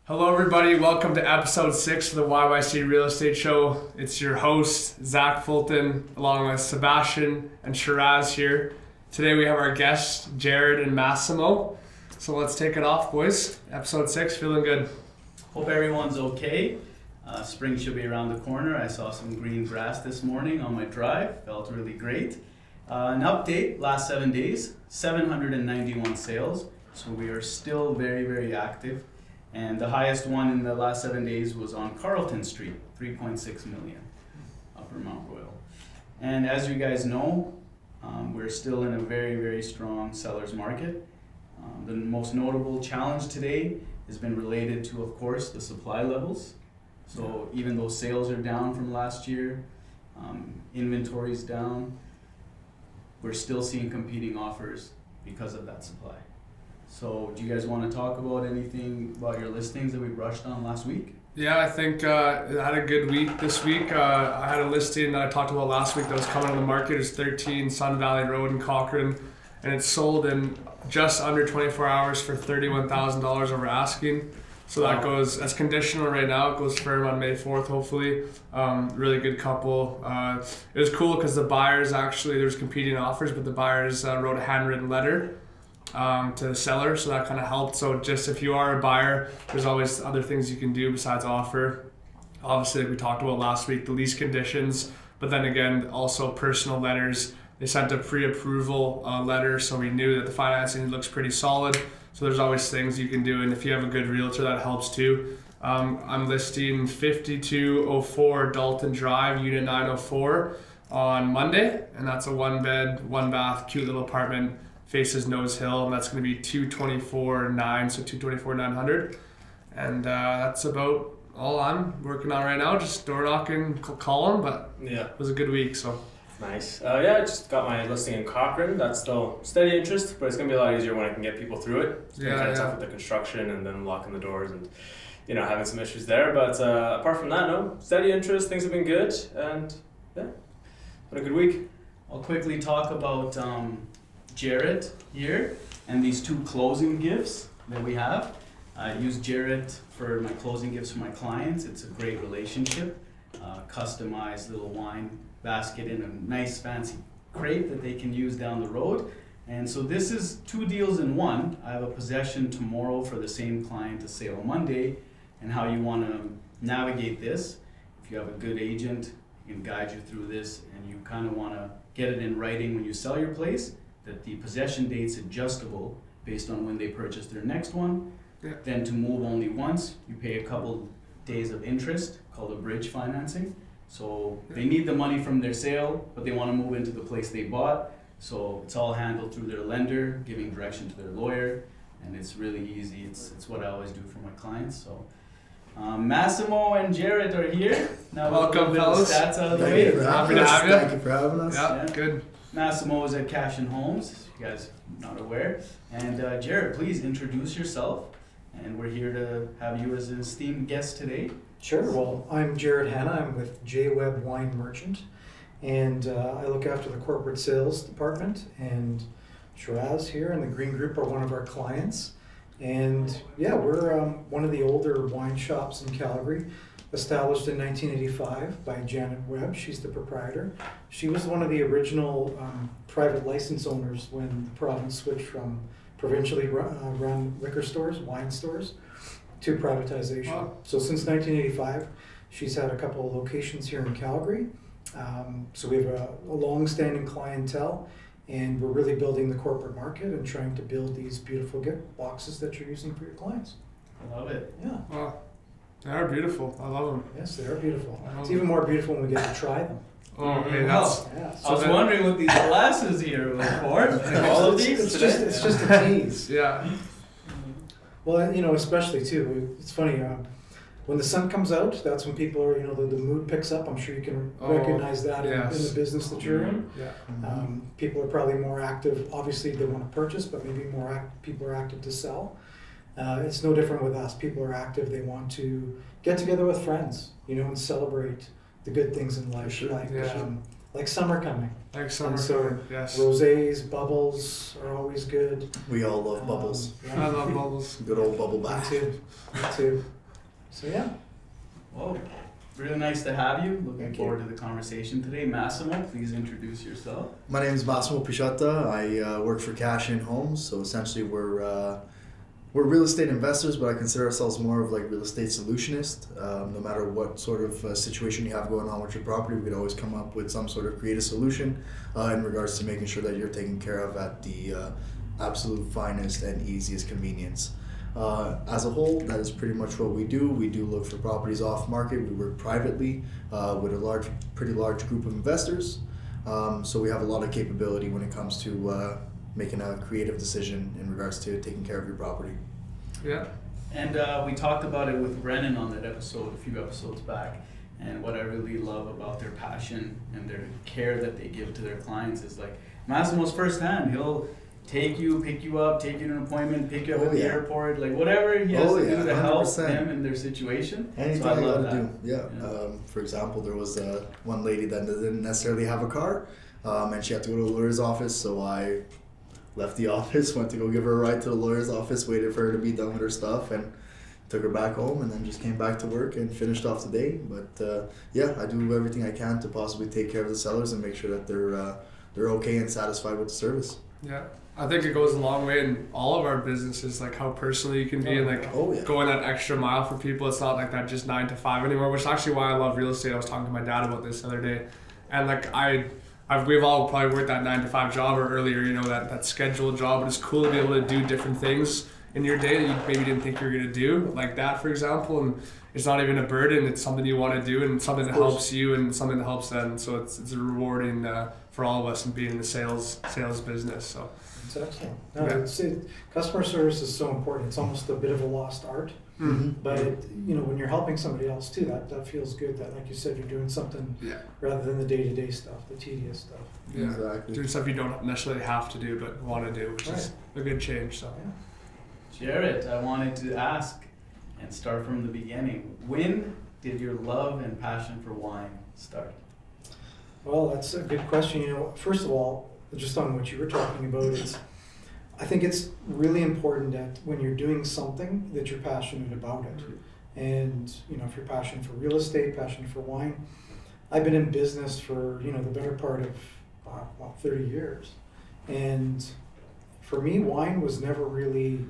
Hello everybody, welcome to episode 6 of the YYC Real Estate Show. It's your host, Zach Fulton, along with Sebastian and Sheraz here. Today we have our guests, Jared and Massimo. So let's take it off, boys. Episode 6, feeling good. Hope everyone's okay. Spring should be around the corner. I saw some green grass this morning on my drive. Felt really great. An update, last 7 days, 791 sales. So we are still very, very active. And the highest one in the last 7 days was on Carlton Street, 3.6 million, Upper Mount Royal. And as you guys know, we're still in a very, very strong seller's market. The most notable challenge today has been related to, of course, the supply levels. So even though sales are down from last year, inventory's down, we're still seeing competing offers because of that supply. So do you guys want to talk about anything about your listings that we brushed on last week? Yeah, I think I had a good week this week. I had a listing that I talked about last week that was coming on the market. It's 13 Sun Valley Road in Cochrane, and it's sold in just under 24 hours for $31,000 over asking. So that goes, as conditional right now, it goes firm on May 4th, hopefully. Really good couple. It was cool because the buyers actually, there's competing offers, but the buyers wrote a handwritten letter to the seller, so that kind of helped. So just if you are a buyer, there's always other things you can do besides offer. Obviously, like we talked about last week, the lease conditions, but then again, also personal letters. They sent a pre-approval letter, so we knew that the financing looks pretty solid. So there's always things you can do, and if you have a good realtor, that helps too. I'm listing 5204 Dalton Drive, Unit 904 on Monday, and that's a 1-bed, 1-bath, cute little apartment. Faces Nose Hill, and that's going to be $224,900, so $224,900, and that's about all I'm working on right now. Just door knocking, calling, but yeah, it was a good week. So nice. I just got my listing in Cochrane. That's still steady interest, but it's going to be a lot easier when I can get people through it. It's been kind of tough with the construction and then locking the doors and having some issues there. But apart from that, no, steady interest. Things have been good, and yeah, what a good week. I'll quickly talk about Jared here and these 2 closing gifts that we have. I use Jared for my closing gifts for my clients. It's a great relationship. Customized little wine basket in a nice fancy crate that they can use down the road. And so this is 2 deals in one. I have a possession tomorrow for the same client, a sale on Monday, and how you want to navigate this. If you have a good agent, he can guide you through this, and you kind of want to get it in writing when you sell your place, that the possession date's adjustable based on when they purchase their next one. Yeah. Then to move only once, you pay a couple days of interest called a bridge financing. So they need the money from their sale, but they want to move into the place they bought. So it's all handled through their lender, giving direction to their lawyer, and it's really easy. It's what I always do for my clients. So Massimo and Jared are here. Now welcome, fellas. Stats out of the way. Happy to have you. Thank you for having us. Yeah, good. Massimo is at Cash and Homes, if you guys are not aware. And Jared, please introduce yourself. And we're here to have you as an esteemed guest today. Sure. Well, I'm Jared Hanna. I'm with Webb Wine Merchant. And I look after the corporate sales department. And Sheraz here and the Green Group are one of our clients. And yeah, we're one of the older wine shops in Calgary. Established in 1985 by Janet Webb. She's the proprietor. She was one of the original private license owners when the province switched from provincially run liquor stores, wine stores, to privatization. Wow. So since 1985, she's had a couple of locations here in Calgary. So we have a long-standing clientele, and we're really building the corporate market and trying to build these beautiful gift boxes that you're using for your clients. I love it. Yeah. Wow. They are beautiful. I love them. Yes, they are beautiful. It's even more beautiful when we get to try them. Oh, okay, that's... Yeah. I was wondering what these glasses here were for. All of these? It's just a tease. Yeah. Well, especially too, it's funny, when the sun comes out, that's when people are, the mood picks up. I'm sure you can recognize that in the business that you're in. Yeah. People are probably more active. Obviously, they want to purchase, but maybe people are active to sell. It's no different with us. People are active. They want to get together with friends, and celebrate the good things in life, like summer coming. Like summer and so coming, yes. Rosés, bubbles are always good. We all love bubbles. I love bubbles. Good old bubble bath. Me too. So yeah. Well, really nice to have you. Looking Thank you. forward to the conversation today. Massimo, please introduce yourself. My name is Massimo Pisciotta. I work for Cash In Homes. So essentially, we're real estate investors, but I consider ourselves more of like real estate solutionist. No matter what sort of situation you have going on with your property, we could always come up with some sort of creative solution in regards to making sure that you're taken care of at the absolute finest and easiest convenience. As a whole, that is pretty much what we do. We do look for properties off market. We work privately with a pretty large group of investors. So we have a lot of capability when it comes to making a creative decision in regards to taking care of your property. Yeah. And we talked about it with Brennan on that episode, a few episodes back. And what I really love about their passion and their care that they give to their clients is like Massimo's firsthand. He'll take you, pick you up, take you to an appointment, pick you up at the airport, like whatever he has to do to help 100%. them in their situation. Anything so I I love gotta that. do. Yeah. For example, there was one lady that didn't necessarily have a car, and she had to go to the lawyer's office, so I left the office, went to go give her a ride to the lawyer's office, waited for her to be done with her stuff, and took her back home, and then just came back to work and finished off the day. But yeah, I do everything I can to possibly take care of the sellers and make sure that they're okay and satisfied with the service. Yeah. I think it goes a long way in all of our businesses, like how personal you can be and like going that extra mile for people. It's not like that just 9 to 5 anymore, which is actually why I love real estate. I was talking to my dad about this the other day. And like we've all probably worked that 9 to 5 job or earlier, you know, that scheduled job. But it's cool to be able to do different things in your day that you maybe didn't think you were going to do, like that, for example. And it's not even a burden. It's something you want to do and something that helps you and something that helps them. So it's rewarding for all of us in being in the sales business. So. It's excellent. No, customer service is so important. It's almost a bit of a lost art. Mm-hmm. But you know, when you're helping somebody else too, that feels good. That, like you said, you're doing something rather than the day-to-day stuff, the tedious stuff. Yeah, exactly. doing stuff you don't necessarily have to do but want to do, which is a good change. So, Jared, I wanted to ask and start from the beginning. When did your love and passion for wine start? Well, that's a good question. You know, first of all, just on what you were talking about, I think it's really important that when you're doing something that you're passionate about it. And, you know, if you're passionate for real estate, passionate for wine, I've been in business for, you know, the better part of 30 years. And for me, wine was never really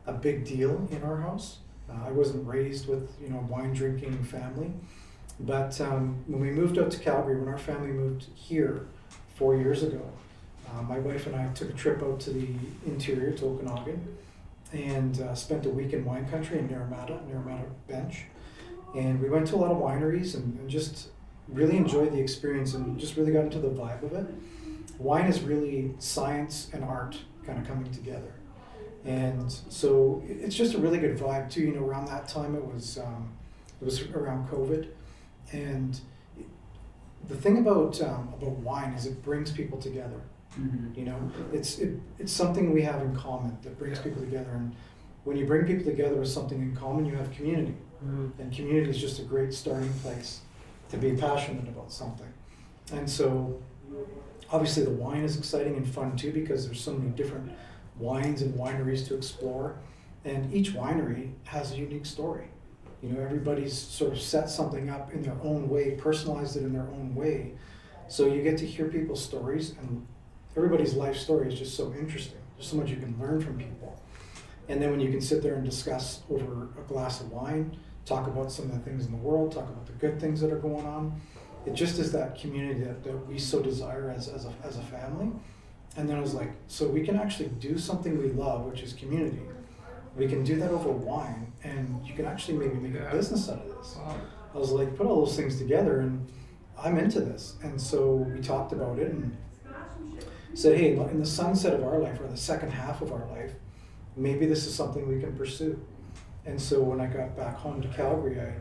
a big deal in our house. I wasn't raised with, you know, wine drinking family. But when we moved out to Calgary, when our family moved here 4 years ago, my wife and I took a trip out to the interior, to Okanagan, and spent a week in wine country in Naramata Bench. And we went to a lot of wineries and just really enjoyed the experience and just really got into the vibe of it. Wine is really science and art kind of coming together. And so it's just a really good vibe too. You know, around that time it was around COVID. And the thing about wine is it brings people together. Mm-hmm. You know, it's something we have in common that brings people together, and when you bring people together with something in common, you have community. Mm-hmm. And community is just a great starting place to be passionate about something. And so obviously the wine is exciting and fun too, because there's so many different wines and wineries to explore, and each winery has a unique story. You know, everybody's sort of set something up in their own way, personalized it in their own way, so you get to hear people's stories, and everybody's life story is just so interesting. There's so much you can learn from people. And then when you can sit there and discuss over a glass of wine, talk about some of the things in the world, talk about the good things that are going on, it just is that community that we so desire as a family. And then I was like, so we can actually do something we love, which is community. We can do that over wine, and you can actually maybe make a business out of this. Wow. I was like, put all those things together, and I'm into this. And so we talked about it and said, hey, in the sunset of our life, or the second half of our life, maybe this is something we can pursue. And so when I got back home to Calgary, I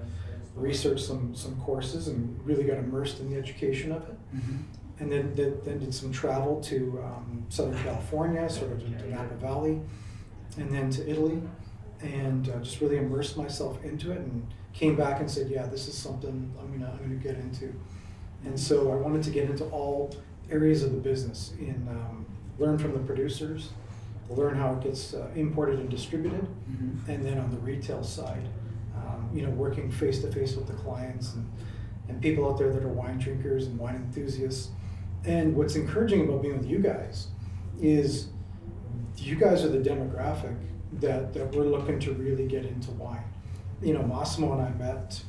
researched some courses and really got immersed in the education of it. Mm-hmm. And then did some travel to Southern California, sort of to Napa Valley, and then to Italy, and just really immersed myself into it, and came back and said, yeah, this is something I'm gonna get into. And so I wanted to get into all areas of the business, learn from the producers, learn how it gets imported and distributed, Mm-hmm. and then on the retail side, working face to face with the clients and people out there that are wine drinkers and wine enthusiasts. And what's encouraging about being with you guys is you guys are the demographic that we're looking to really get into wine. Massimo and I met,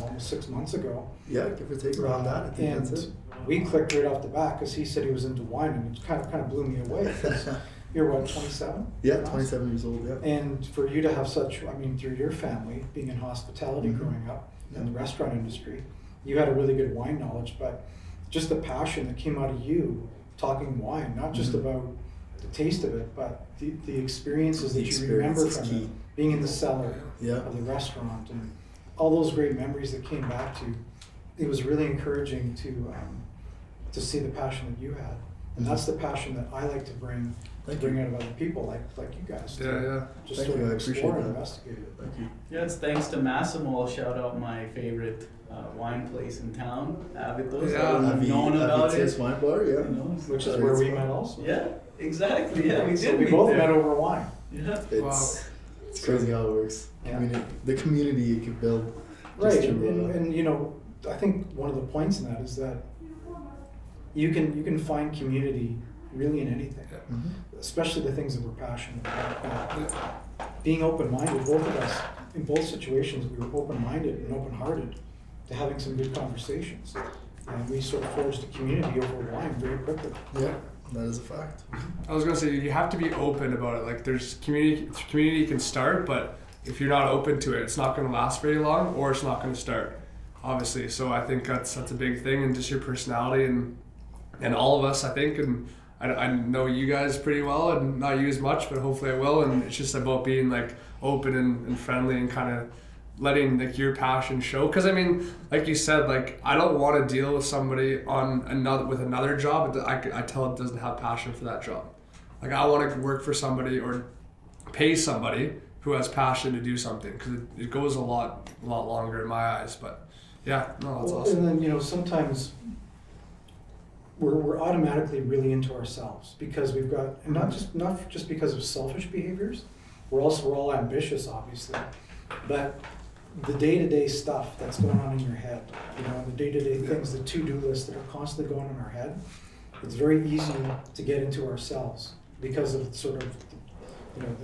almost 6 months ago. Yeah, give or take around that. I think And that's it. we clicked right off the bat because he said he was into wine, and it kind of blew me away. 'Cause you're what, 27? Yeah, 27 years old. Yeah. And for you to have such, through your family, being in hospitality Mhm. growing up, in the restaurant industry, you had a really good wine knowledge, but just the passion that came out of you talking wine, not just Mhm. about the taste of it, but the experiences The that you remember experience is from key. it, being in the cellar Yeah. of the restaurant, and all those great memories that came back to you. It was really encouraging to see the passion that you had, and that's the passion that I like to bring Thank out you. of other people like you guys. to Yeah. Just Thank sort you, of I appreciate explore and that. investigate it. Thank you. Yeah, it's thanks to Massimo. I'll shout out my favorite wine place in town, Avitos. Yeah. I wouldn't have known about it. Wine bar, yeah. Which is That's where we fun. met also. Yeah, exactly. Yeah, we So did. we meet both there. met over wine. Yeah. It's crazy how it works. Yeah. The community you can build. just Right, through, and I think one of the points in that is that you can find community really in anything, Mhm. especially the things that we're passionate about. Being open-minded, both of us, in both situations, we were open-minded and open-hearted to having some good conversations. And we sort of forged a community over wine very quickly. Yeah, that is a fact. I was gonna say you have to be open about it. Like there's community can start, but if you're not open to it, it's not gonna last very long, or it's not gonna start, obviously. So I think that's a big thing, and just your personality and all of us, I think, and I know you guys pretty well, and not you as much, but hopefully I will. And it's just about being like open and friendly and kind of letting like your passion show. Because like you said, like I don't want to deal with somebody on another job that I tell it doesn't have passion for that job. Like I want to work for somebody or pay somebody who has passion to do something, because it goes a lot longer in my eyes. But yeah, no, that's awesome. And then sometimes we're automatically really into ourselves because we've got, and not just because of selfish behaviors. We're all ambitious, obviously, but the day-to-day stuff that's going on in your head, the day-to-day things, the to-do list that are constantly going in our head, it's very easy to get into ourselves because of sort of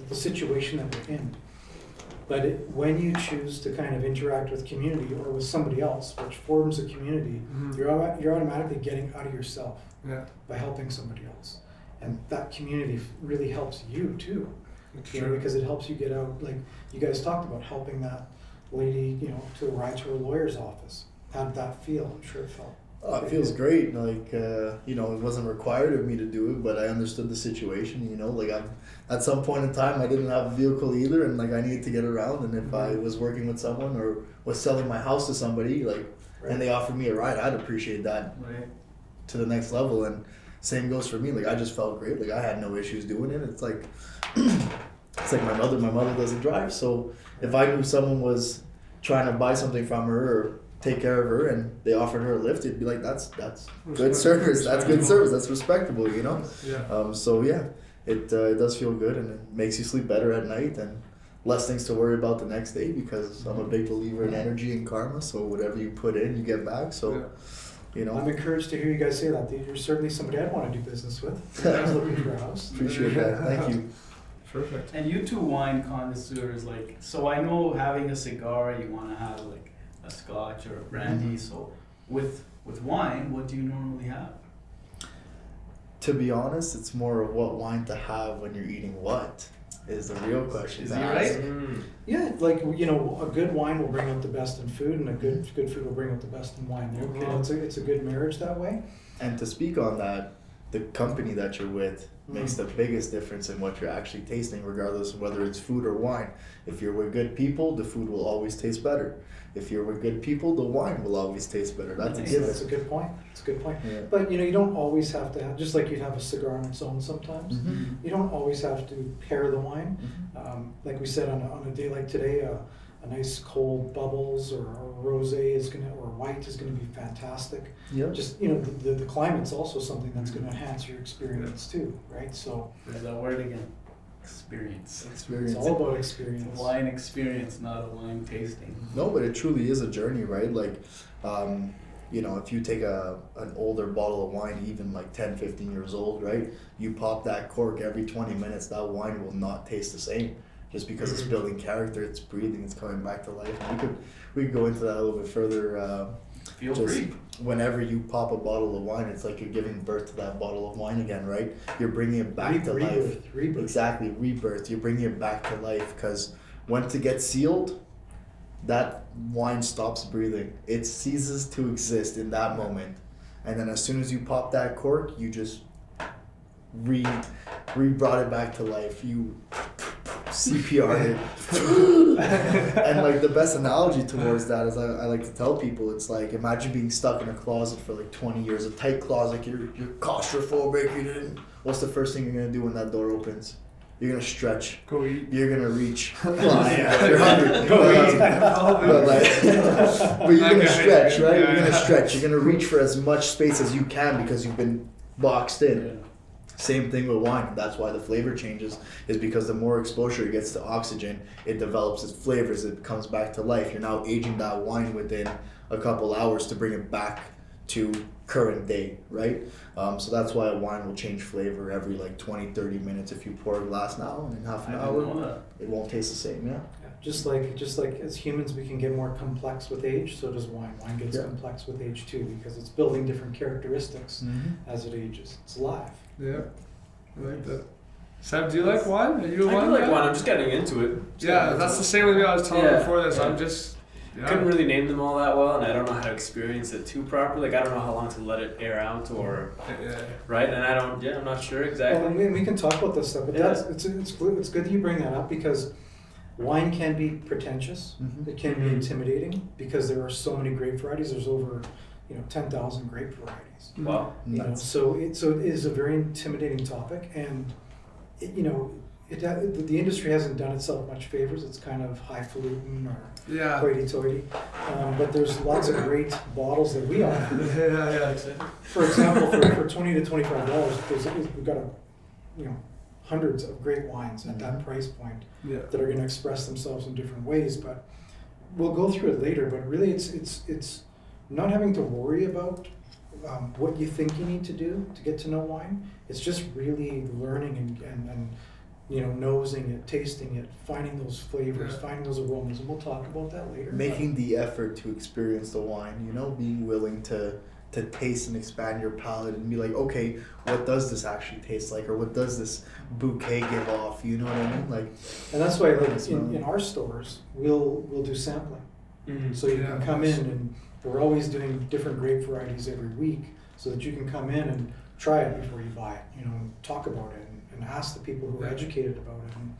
the situation that we're in. But when you choose to kind of interact with community or with somebody else, which forms a community, you're automatically getting out of yourself by helping somebody else, and that community really helps you too, because it helps you get out. Like you guys talked about helping that lady, to ride to her lawyer's office. How did that feel? I'm sure it felt. Oh, it feels great. Like, it wasn't required of me to do it, but I understood the situation, like at some point in time, I didn't have a vehicle either, and like I needed to get around. And if I was working with someone or was selling my house to somebody, and they offered me a ride, I'd appreciate that to the next level. And same goes for me. Like I just felt great. Like I had no issues doing it. It's like, it's like my mother doesn't drive. So if I knew someone was trying to buy something from her or take care of her and they offered her a lift, it'd be like, that's good service. That's good service. That's respectable, Yeah. So yeah, it does feel good, and it makes you sleep better at night and less things to worry about the next day, because I'm a big believer in energy and karma. So whatever you put in, you get back. So, I'm encouraged to hear you guys say that. You're certainly somebody I'd want to do business with. I was looking for a house. Appreciate that. Thank you. Perfect. And you two wine connoisseurs, so I know having a cigar, you want to have like a scotch or a brandy. So with wine, what do you normally have? To be honest, it's more of what wine to have when you're eating what is the real question. Is to he ask. right? Yeah, a good wine will bring out the best in food, and a good food will bring out the best in wine. It's a good marriage that way. And to speak on that, the company that you're with makes the biggest difference in what you're actually tasting, regardless of whether it's food or wine. If you're with good people, the food will always taste better. If you're with good people, the wine will always taste better. That's a given. That's a good point. It's a good point. Yeah. But you don't always have to have, just like you'd have a cigar on its own sometimes. Mhm. You don't always have to pair the wine. Mhm. Like we said, on a day like today, a nice cold bubbles or rosé or white is gonna be fantastic. Yep. Just the climate's also something that's gonna enhance your experience too, right? So There's that word again. Experience. Experience. It's all about It's experience. a wine experience, not a wine tasting. No, but it truly is a journey, right? Like, you know, if you take an older bottle of wine, even like 10, 15 years old, right? You pop that cork every 20 minutes, that wine will not taste the same. Just because it's building character, it's breathing, it's coming back to life. And we could go into that a little bit further. Feel Just free. whenever you pop a bottle of wine, it's like you're giving birth to that bottle of wine again, right? You're bringing it back to life. Rebirth. Exactly, rebirth. You're bringing it back to life because once it gets sealed, that wine stops breathing. It ceases to exist in that moment. And then as soon as you pop that cork, you just brought it back to life. You CPR it. And like the best analogy towards that is I like to tell people, it's like imagine being stuck in a closet for like 20 years, a tight closet, you're claustrophobic, what's the first thing you're gonna do when that door opens? You're gonna stretch. Go eat. You're gonna reach. You're hungry. Go eat. But you're gonna stretch, right? Yeah, You're gonna yeah. stretch. You're gonna reach for as much space as you can because you've been boxed in. Same thing with wine. That's why the flavor changes, is because the more exposure it gets to oxygen, it develops its flavors, it comes back to life. You're now aging that wine within a couple hours to bring it back to current day, right? So that's why a wine will change flavor every like 20, 30 minutes. If you pour a glass now and in half an I didn't know hour, that. it won't taste the same, yeah? Yeah, just like as humans we can get more complex with age, so does wine. Wine gets Yeah. complex with age too because it's building different characteristics as it ages. It's alive. Yeah, I like that. Seb, do you like wine? Are you a I wine do like guy? wine. I'm just getting into it. Yeah, that's the same with me. I was telling you Yeah, before this. yeah. I'm just. Couldn't really name them all that well, and I don't know how to experience it too properly. Like I don't know how long to let it air out, or Yeah. right, and I don't. Yeah, I'm not sure Well, exactly. and we can talk about this stuff, but Yeah. it's good that you bring that up because wine can be pretentious. Mhm. It can be intimidating because there are so many grape varieties. There's over 10,000 grape varieties. Wow. Nuts. So it is a very intimidating topic, and the industry hasn't done itself much favors. It's kind of highfalutin or Yeah. hoity-toity, but there's lots of great bottles that we offer. Yeah. For example, for $20 to $25, we've got hundreds of great wines at that price point Yeah. that are going to express themselves in different ways. But we'll go through it later. But really, it's not having to worry about what you think you need to do to get to know wine. It's just really learning and nosing it, tasting it, finding those flavors, Yeah. finding those aromas, and we'll talk about that later. Making the effort to experience the wine, being willing to taste and expand your palate and be like, okay, what does this actually taste like, or what does this bouquet give off? You know what I mean? Like, And that's why, like That's right. in our stores, we'll do sampling. So you Yeah, can come in, and we're always doing different grape varieties every week, so that you can come in and try it before you buy it. And talk about it and ask the people who are Yeah. educated about it. And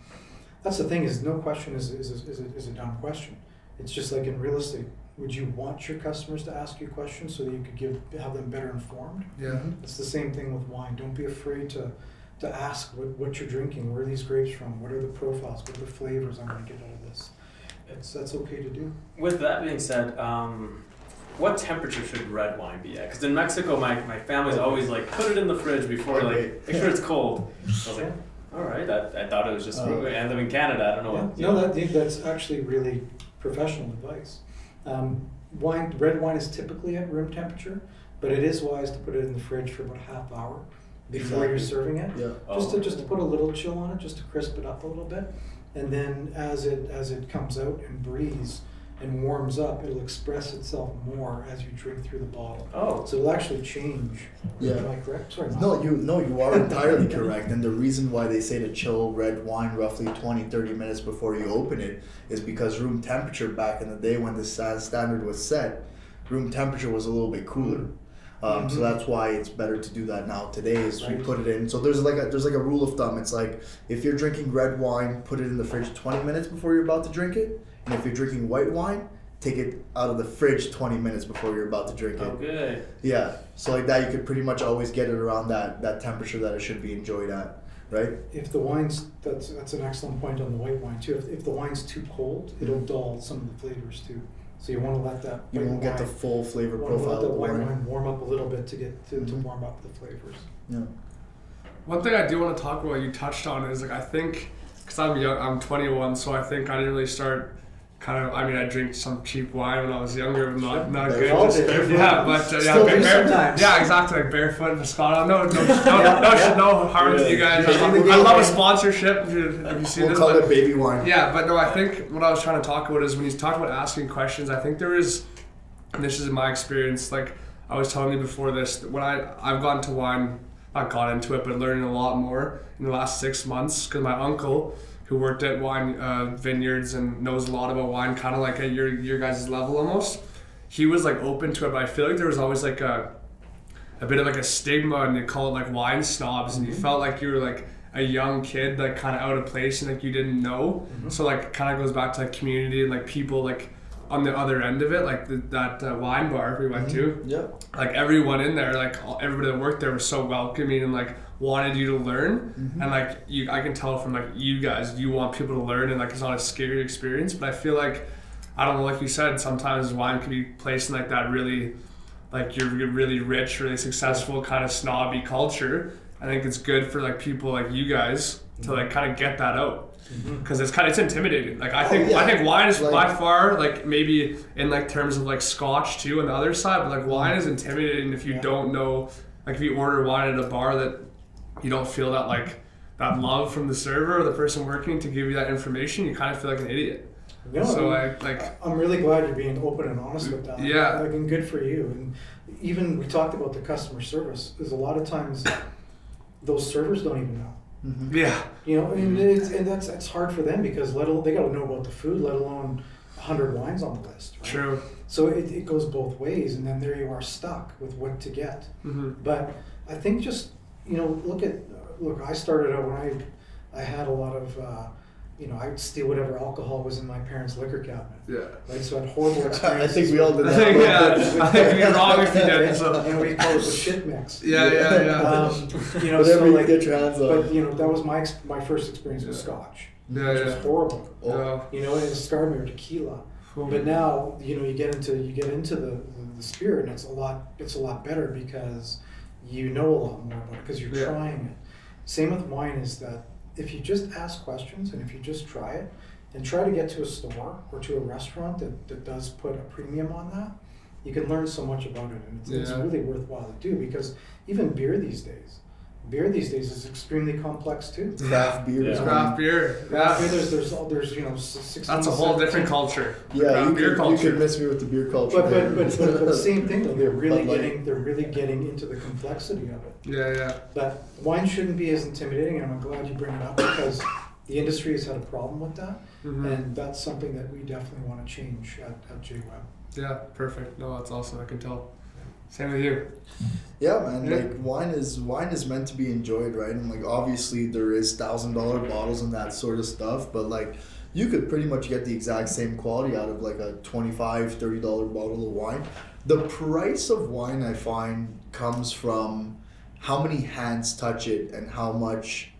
that's the thing, is no question is a dumb question. It's just like in real estate. Would you want your customers to ask you questions so that you could have them better informed? Yeah. It's the same thing with wine. Don't be afraid to ask what you're drinking. Where are these grapes from? What are the profiles? What are the flavors I'm going to get out of this? That's okay to do. With that being said, what temperature should red wine be at? Because in Mexico, my family's always like, put it in the fridge before, like, make sure it's cold. So I was like, all right, I thought it was just, I live in Canada, I don't know Yeah. what. No, that's actually really professional advice. Red wine is typically at room temperature, but it is wise to put it in the fridge for about a half hour before you're serving it. yeah. Just to put a little chill on it, just to crisp it up a little bit, and then as it comes out and breathes and warms up, it'll express itself more as you drink through the bottle. Oh. So it'll actually change. Yeah. Am I correct? Sorry. No, you are entirely correct. And the reason why they say to chill red wine roughly 20-30 minutes before you open it is because room temperature back in the day when this standard was set, room temperature was a little bit cooler. So that's why it's better to do that now today is we Right. put it in. So there's like a rule of thumb. It's like if you're drinking red wine, put it in the fridge 20 minutes before you're about to drink it. And if you're drinking white wine, take it out of the fridge 20 minutes before you're about to drink it. Okay. Yeah, so like that you could pretty much always get it around that temperature that it should be enjoyed at, right? If the wine's, that's an excellent point on the white wine too. If the wine's too cold, it'll dull some of the flavors too. So you want to let that You white won't get the wine- full flavor you wanna profile let of the the white wine. wine warm up a little bit to get to Mhm. warm up the flavors. Yeah. One thing I do want to talk about, you touched on, is like I think because I'm young, I'm 21, so I think I didn't really start. I drink some cheap wine when I was younger, but not They good. all Just- did. yeah, but Still do sometimes. yeah, exactly, like barefoot in Scotland. No harm to you guys. I love a sponsorship. Have you seen We'll this? call But- it baby wine. Yeah, but no, I think what I was trying to talk about is when he's talking about asking questions, I think there is, and this is in my experience, like I was telling you before this, when I've gotten to wine, not got into it, but learning a lot more in the last 6 months, because my uncle, who worked at wine vineyards and knows a lot about wine, kind of like at your guys' level almost, he was like open to it, but I feel like there was always like a bit of like a stigma, and they call it like wine snobs, and you felt like you were like a young kid, like kind of out of place, and like you didn't know. So like kind of goes back to like community and like people like on the other end of it, like that wine bar we went to. Yep. Like everyone in there, like everybody that worked there was so welcoming and like wanted you to learn. And like I can tell from like you guys, you want people to learn, and like it's not a scary experience. But I feel like, I don't know, like you said, sometimes wine can be placed in like that really, like you're really rich, really successful kind of snobby culture. I think it's good for like people like you guys to like kind of get that out. Because it's intimidating. Like I think wine is Like- by far, like maybe in like terms of like Scotch too on the other side, but like wine is intimidating if you don't know, like if you order wine at a bar that you don't feel that like that love from the server or the person working to give you that information, you kind of feel like an idiot. No, So I'm really glad you're being open and honest with that. Yeah. Like, and good for you. And even we talked about the customer service. There's a lot of times those servers don't even know. yeah, You know, and it's hard for them because they got to know about the food, let alone 100 wines on the list. Right? true. So it goes both ways, and then there you are stuck with what to get. But I think just look. I started out when I had a lot of I'd steal whatever alcohol was in my parents' liquor cabinet. Yeah. Right, so I had horrible I experiences. think we all did I that. think I think you're wrong if you did. So And we call it the shit mix. yeah. Whatever Whatever so you like, get your hands on. but that was my first experience with Scotch, Yeah, which yeah. was horrible. Yeah. And it scarred me, or tequila. But now, you get into the spirit, and it's a lot better because you know a lot more about it because you're trying it. Same with wine is that if you just ask questions and if you just try it and try to get to a store or to a restaurant that does put a premium on that, you can learn so much about it, and it's really worthwhile to do, because even beer these days is extremely complex too. Craft beer. Yeah. Craft beer. Craft Yeah. beer, there's 16. That's a whole 17 different culture. Yeah, Craft beer you culture. could miss me with the beer culture. But the same thing though, they're really Bud Light. getting into the complexity of it. Yeah. But wine shouldn't be as intimidating, and I'm glad you bring it up because the industry has had a problem with that, and that's something that we definitely want to change at JWeb. Yeah, perfect. No, that's awesome. I can tell. Same with you. Yeah, man. Yeah. Like wine is meant to be enjoyed, right? And like obviously there is $1,000 bottles and that sort of stuff, but like you could pretty much get the exact same quality out of like a $25, $30 bottle of wine. The price of wine, I find, comes from how many hands touch it and how much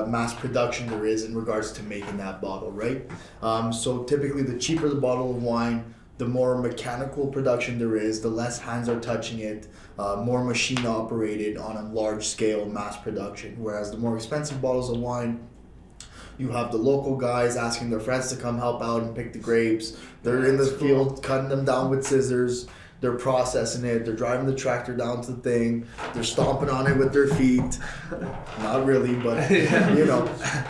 mass production there is in regards to making that bottle, right? So typically the cheaper the bottle of wine, the more mechanical production there is, the less hands are touching it, more machine operated on a large scale mass production. Whereas the more expensive bottles of wine, you have the local guys asking their friends to come help out and pick the grapes. They're in the field cutting them down with scissors. They're processing it. They're driving the tractor down to the thing. They're stomping on it with their feet. Not really, but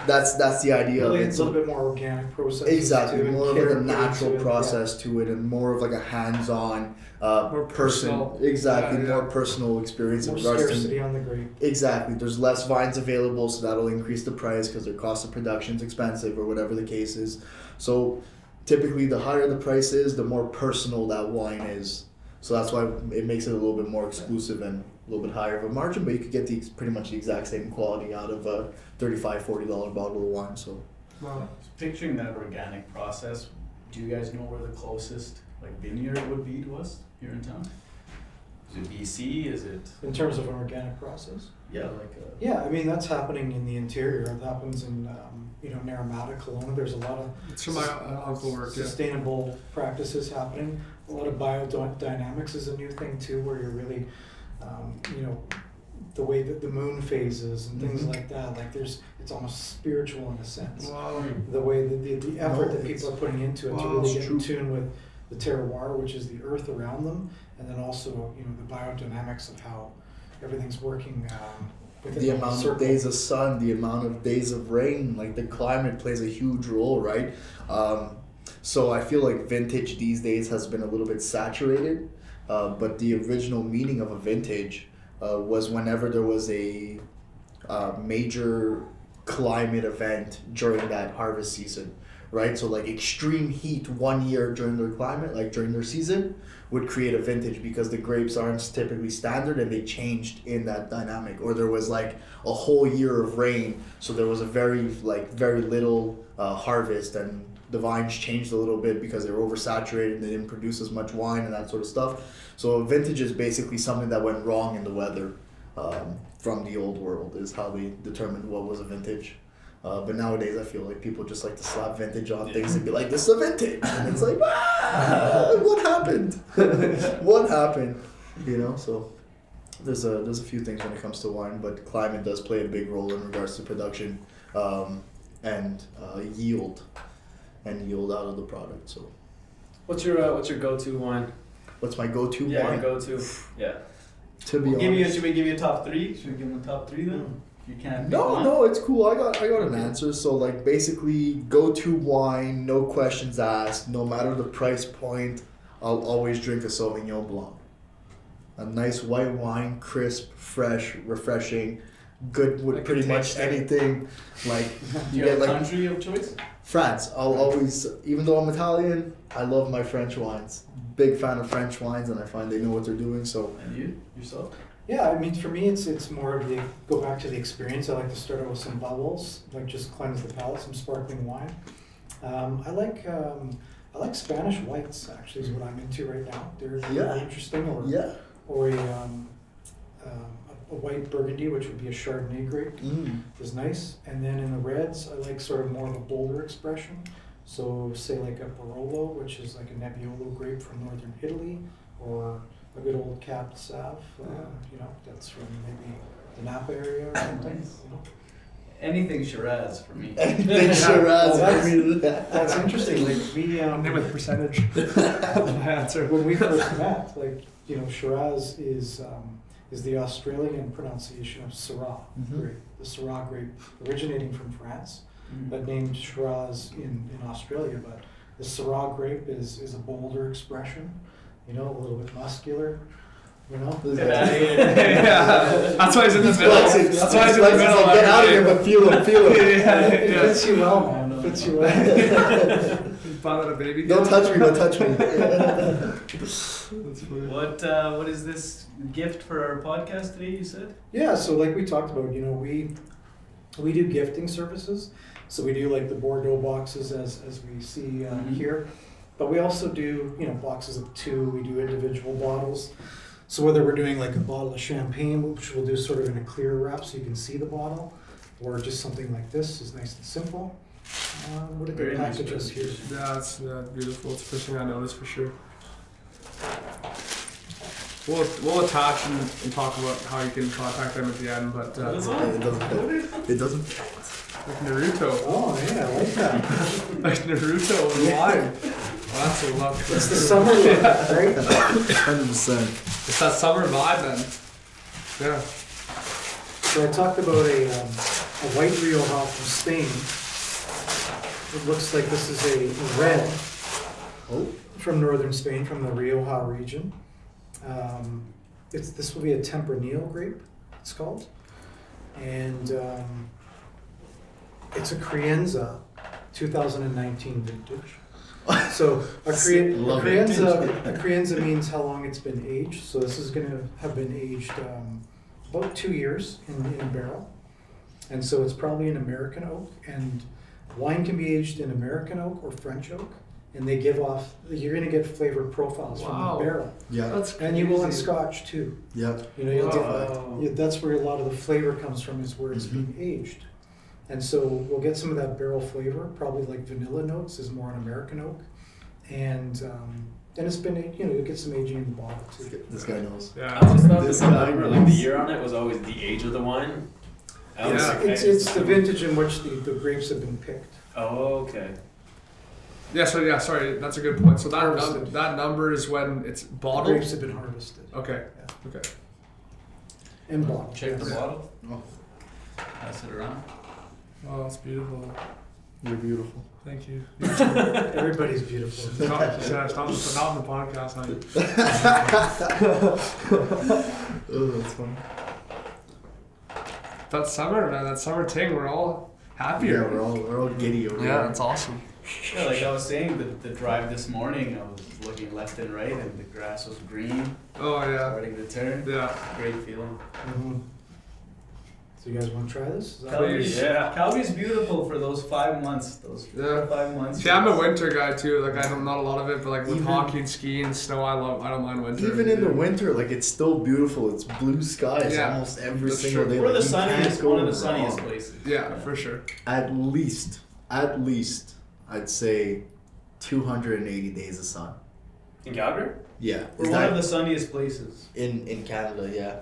that's the idea of Really, it. it's a little bit more organic process. Exactly, more of like care a put natural into it, process to it, and more of like a hands-on More person. personal. Exactly, Yeah, yeah. more personal experience More in regards scarcity to. on the grape. Exactly, there's less vines available, so that'll increase the price because their cost of production is expensive or whatever the case is. So typically, the higher the price is, the more personal that wine is. So that's why it makes it a little bit more exclusive and a little bit higher of a margin, but you could get pretty much the exact same quality out of a $35, $40 bottle of wine. So Wow. Picturing that organic process, do you guys know where the closest vineyard would be to us here in town? Is it BC? Is it In terms of an organic process. Yeah, I mean that's happening in the interior. It happens in Naramata, Kelowna. There's a lot of It's from my uncle work. Yeah. sustainable practices happening. A lot of biodynamics is a new thing too, where you're really, the way that the moon phases and things Mhm. like that. Like it's almost spiritual in a sense. Wow. The way that the effort No, that people it's- are putting into it to Wow, really it's get true. in tune with the terroir, which is the earth around them, and then also the biodynamics of how everything's working within The that amount circle. of days of sun, the amount of days of rain, like the climate plays a huge role, right? So I feel like vintage these days has been a little bit saturated, but the original meaning of a vintage was whenever there was a major climate event during that harvest season, right? So like extreme heat one year during their climate, like during their season, would create a vintage because the grapes aren't typically standard and they changed in that dynamic. Or there was like a whole year of rain, so there was a very little harvest, and the vines changed a little bit because they were oversaturated, they didn't produce as much wine and that sort of stuff. So a vintage is basically something that went wrong in the weather from the old world, is how they determined what was a vintage. But nowadays I feel like people just like to slap vintage on things and be like, this is a vintage. And it's like, what happened? What happened? So there's a few things when it comes to wine, but climate does play a big role in regards to production and yield out of the product. So What's your go-to wine? what's my go-to Yeah, wine? your go-to. Yeah. To be honest. Should we give you a top 3? Should we give them a top 3 then? You can't pick No, one? no, it's cool. I got an answer. So like basically go-to wine, no questions asked, no matter the price point, I'll always drink a Sauvignon Blanc. A nice white wine, crisp, fresh, refreshing, good with Like a pretty much taster. anything. Like Do you you get have a like country of choice? France. I'll always, even though I'm Italian, I love my French wines. Big fan of French wines, and I find they know what they're doing. So And you? Yourself? Yeah, I mean, for me, it's more of go back to the experience. I like to start out with some bubbles, like just cleanse the palate, some sparkling wine. I like Spanish whites, actually, is what I'm into right now. They're Yeah. really interesting, yeah. or a white Burgundy, which would be a Chardonnay grape, is nice. And then in the reds, I like sort of more of a bolder expression. So say like a Barolo, which is like a Nebbiolo grape from northern Italy, or a good old Cab Sauv, that's from maybe the Napa area or something. Anything Sheraz for me. Anything Well, Sheraz. that's interesting. Like Name with percentage. My answer. when we first met, Sheraz is the Australian pronunciation of Syrah grape, the Syrah grape originating from France, but named Sheraz in Australia. But the Syrah grape is a bolder expression, a little bit muscular, Yeah. That's why he's in the middle. That's why he's in the middle. Get out of here, but feel him. It fits you well, man. It fits you well. Bought out a baby. Don't touch me, don't touch me. That's funny. What is this gift for our podcast today, you said? Yeah, so like we talked about, we do gifting services. So we do like the Bordeaux boxes as we see here. But we also do, boxes of 2. We do individual bottles. So whether we're doing like a bottle of champagne, which we'll do sort of in a clear wrap so you can see the bottle, or just something like this is nice and simple. What a Very good nice package is here. Yeah, it's beautiful. It's the first thing I noticed for sure. We'll attach and talk about how you can contact them at the end, but It doesn't. like Naruto, Oh yeah, I like that. like Naruto and wine. Well, that's a lot. It's the summer look, right? 100%. It's that summer vibe then. Yeah. So I talked about a white Rioja from Spain. It looks like this is a red Oh. from northern Spain, from the Rioja region. This will be a Tempranillo grape, it's called. And it's a Crianza 2019 vintage. So a Love it. Crianza means how long it's been aged. So this is going to have been aged about 2 years in a barrel. And so it's probably an American oak. And wine can be aged in American oak or French oak. And they give off, you're going to get flavor profiles from Wow. the barrel. Yeah. That's And you will in crazy. Scotch too. Yeah. You'll Wow. get, that's where a lot of the flavor comes from, is where it's being aged. And so we'll get some of that barrel flavor, probably like vanilla notes is more an American oak. And And it's been, you get some aging in the bottle too. This guy knows. I Yeah. always thought This the number, guy like the knows. year on it, was always the age of the wine. I always Yeah. think, It's the vintage in which the grapes have been picked. Oh, okay. Yeah. So yeah, sorry, that's a good point. So that Harvested. that number is when it's The bottled. grapes have been harvested Okay. Yeah. Okay. and bottled. Check the yes. bottle. Oh, Pass it around. Oh, that's beautiful. you're beautiful. Thank you. Everybody's beautiful. Stop not on the podcast, honey. Oh, that's funny. That summer, man. That summer thing. We're all happier. Yeah, we're all giddy over Yeah, here. that's awesome. Yeah, like I was saying, the drive this morning, I was looking left and right, and the grass was green, Oh yeah. starting to turn. Yeah. Great feeling. Mhm. So you guys want to try this? Is that- Please. Yeah. Calgary's beautiful for those 5 months. Those 4 Yeah. or 5 months. See, I'm a winter guy too. Like I don't not a lot of it, but like with Even- hockey and skiing and snow, I don't mind winter. Even in the winter, like it's still beautiful. It's blue skies Yeah, almost every that's single true. day. We're Like, the you can't sunniest, go one of the wrong. sunniest places. Yeah, for sure. At least, I'd say 280 days of sun. In Calgary? Yeah. We're Is one of that the sunniest places in Canada? Yeah.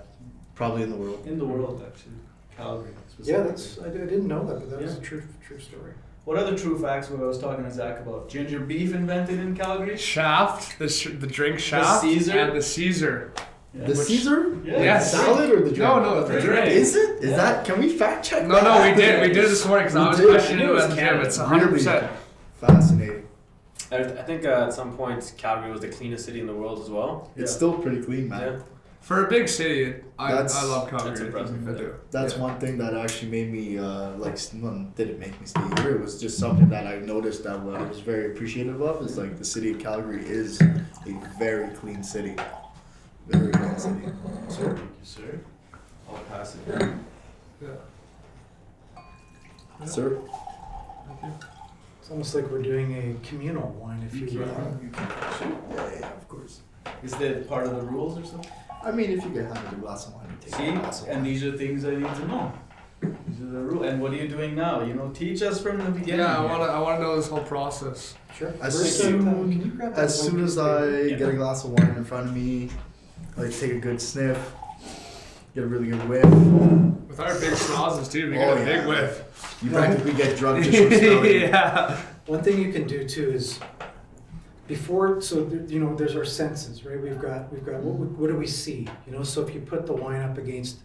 Probably in the world. in the world, actually. Calgary. Yeah, specifically. I didn't know that, but that was Yeah. a true story. What other true facts were I was talking to Zach about? Ginger beef invented in Calgary? Shaft, the drink Shaft, Caesar? and the Caesar. Yeah. The Caesar? Yeah. Yes. The salad or the drink? No, the The drink. drink. Is it? Is Yeah. that? Can we fact check? No, that? we did it this morning because I We was did? questioning I it knew it at was the gym. Canada. It's 100%. Fascinating. I think at some point Calgary was the cleanest city in the world as well. It's Yeah. still pretty clean, man. Yeah. For a big city, I That's- love Calgary. that's impressive. I do. That's Yeah. one thing that actually made me didn't make me stay here. It was just something that I noticed that I was very appreciative of. Is like the city of Calgary is a very clean city. Very clean city. Sir, thank you, sir. I'll pass it down. Yeah. Sir, It's almost like we're doing a communal wine, if you will. yeah, of course. Is that part of the rules or something? I mean, if you get handed a glass of wine, you take See, a glass of wine. and these are things I need to know. These are the rules. And what are you doing now? Teach us from the beginning. Yeah, I here. wanna know this whole process. Sure. As Where's soon- that, can you grab that As one soon piece as there? I Yeah. get a glass of wine in front of me, like take a good sniff, get a really good whiff. With our big schnozzes, dude, we Oh, get a yeah. big whiff. You practically get drunk just from smelling. Yeah. One thing you can do too is before, so there's our senses, right? We've got what do we see? So if you put the wine up against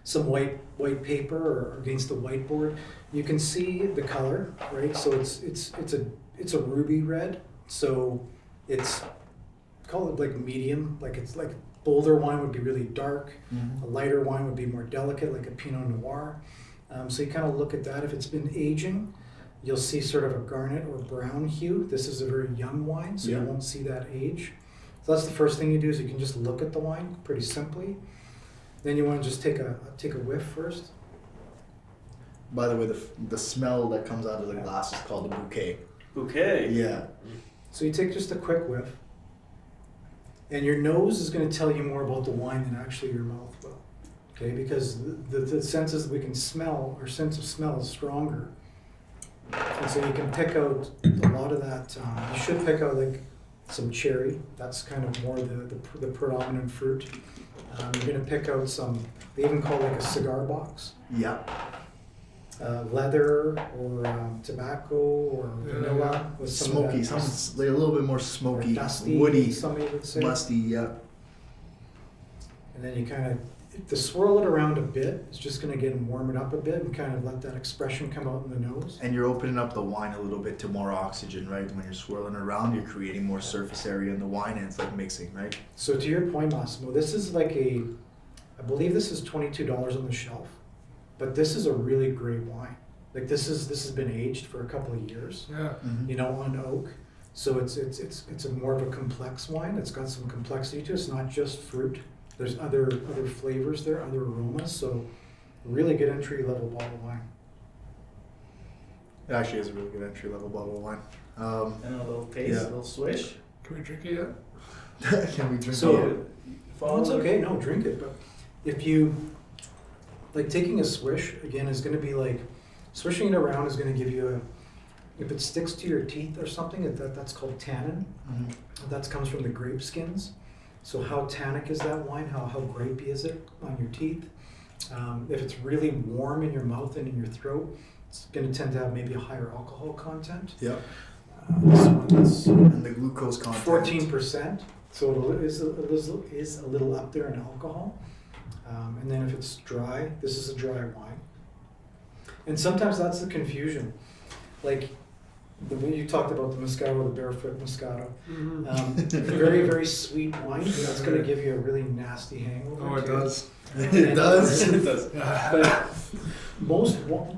some white paper or against the whiteboard, you can see the color, right? So it's a ruby red. So it's call it like medium, like it's like bolder wine would be really dark. Mhm. A lighter wine would be more delicate, like a Pinot Noir. So you kind of look at that. If it's been aging, you'll see sort of a garnet or brown hue. This is a very young wine, so Yeah. you won't see that age. So that's the first thing you do is you can just look at the wine pretty simply. Then you want to just take a whiff first. By the way, the smell that comes out of the glass is called a bouquet. Bouquet. Yeah. So you take just a quick whiff, and your nose is going to tell you more about the wine than actually your mouth will. Okay, because the senses we can smell, our sense of smell is stronger. And so you can pick out a lot of that. You should pick out like some cherry. That's kind of more the predominant fruit. You're going to pick out some. They even call it like a cigar box, Yeah. leather or tobacco or Yeah, vanilla with some Smoky. of that, Something like a little bit more or smoky, dusty, woody, somebody would say. musty. Yeah. And then you kind of to swirl it around a bit. It's just going to get warm it up a bit and kind of let that expression come out in the nose. And you're opening up the wine a little bit to more oxygen, right? When you're swirling around, you're creating more surface area in the wine, and it's like mixing, right? So to your point, Massimo, this is like I believe this is $22 on the shelf, but this is a really great wine. Like this has been aged for a couple of years, Yeah. on oak. So it's a more of a complex wine. It's got some complexity to it. It's not just fruit. There's other flavors there, other aromas. So really good entry level bottle of wine. It actually is a really good entry level bottle of wine. And a little taste, Yeah. a little swish. Can we drink it yet? Can we drink So- it? Oh, it's okay. No, drink it. But if you like taking a swish again is going to be like swishing it around is going to give you if it sticks to your teeth or something, that's called tannin. That comes from the grape skins. So how tannic is that wine? How grapey is it on your teeth? If it's really warm in your mouth and in your throat, it's going to tend to have maybe a higher alcohol content. Yep. This one is And the glucose content. 14%, so it is a little up there in alcohol. And then if it's dry, this is a dry wine. And sometimes that's the confusion. Like the way you talked about the Moscato, the barefoot Moscato. Very, very sweet wine. That's going to give you a really nasty hangover. Oh, it does. It does. It does. But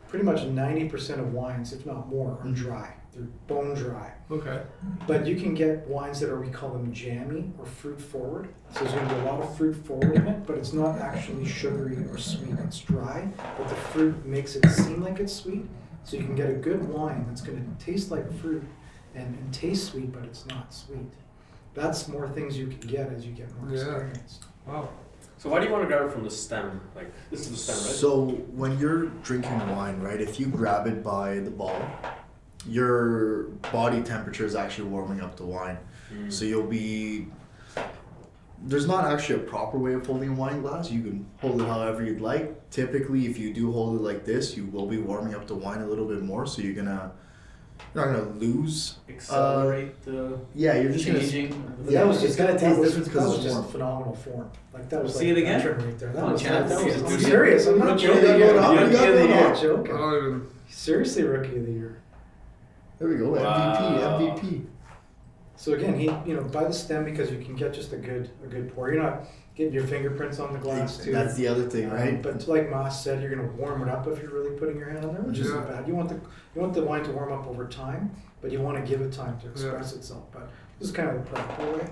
pretty much 90% of wines, if not more, are dry. They're bone dry. Okay. But you can get wines that we call them jammy or fruit forward. So there's going to be a lot of fruit forward in it, but it's not actually sugary or sweet. It's dry, but the fruit makes it seem like it's sweet. So you can get a good wine that's going to taste like fruit and taste sweet, but it's not sweet. That's more things you can get as you get more experienced. Wow. So why do you want to grab it from the stem? Like, this is the stem, right? So when you're drinking wine, right, if you grab it by the bottle, your body temperature is actually warming up the wine. So there's not actually a proper way of holding a wine glass. You can hold it however you'd like. Typically, if you do hold it like this, you will be warming up the wine a little bit more. So you're not gonna lose. Accelerate the Yeah, you're just changing. Yeah, That was it's gonna taste different that because was it's just warm. phenomenal form. Like that was See like it again? veteran right there. That Oh, was chance. I'm Yeah. serious. I'm not Rookie joking. of the year. I'm Rookie of the year. not joking. I don't even. Seriously, rookie of the year. There we go. Wow. MVP. So again, by the stem, because you can get just a good pour. You're not getting your fingerprints on the glass too. That's the other thing, right? But like Mas said, you're going to warm it up if you're really putting your hand on there, which isn't Yeah. bad. You want the wine to warm up over time, but you want to give it time to express itself. But this is kind of the proper way.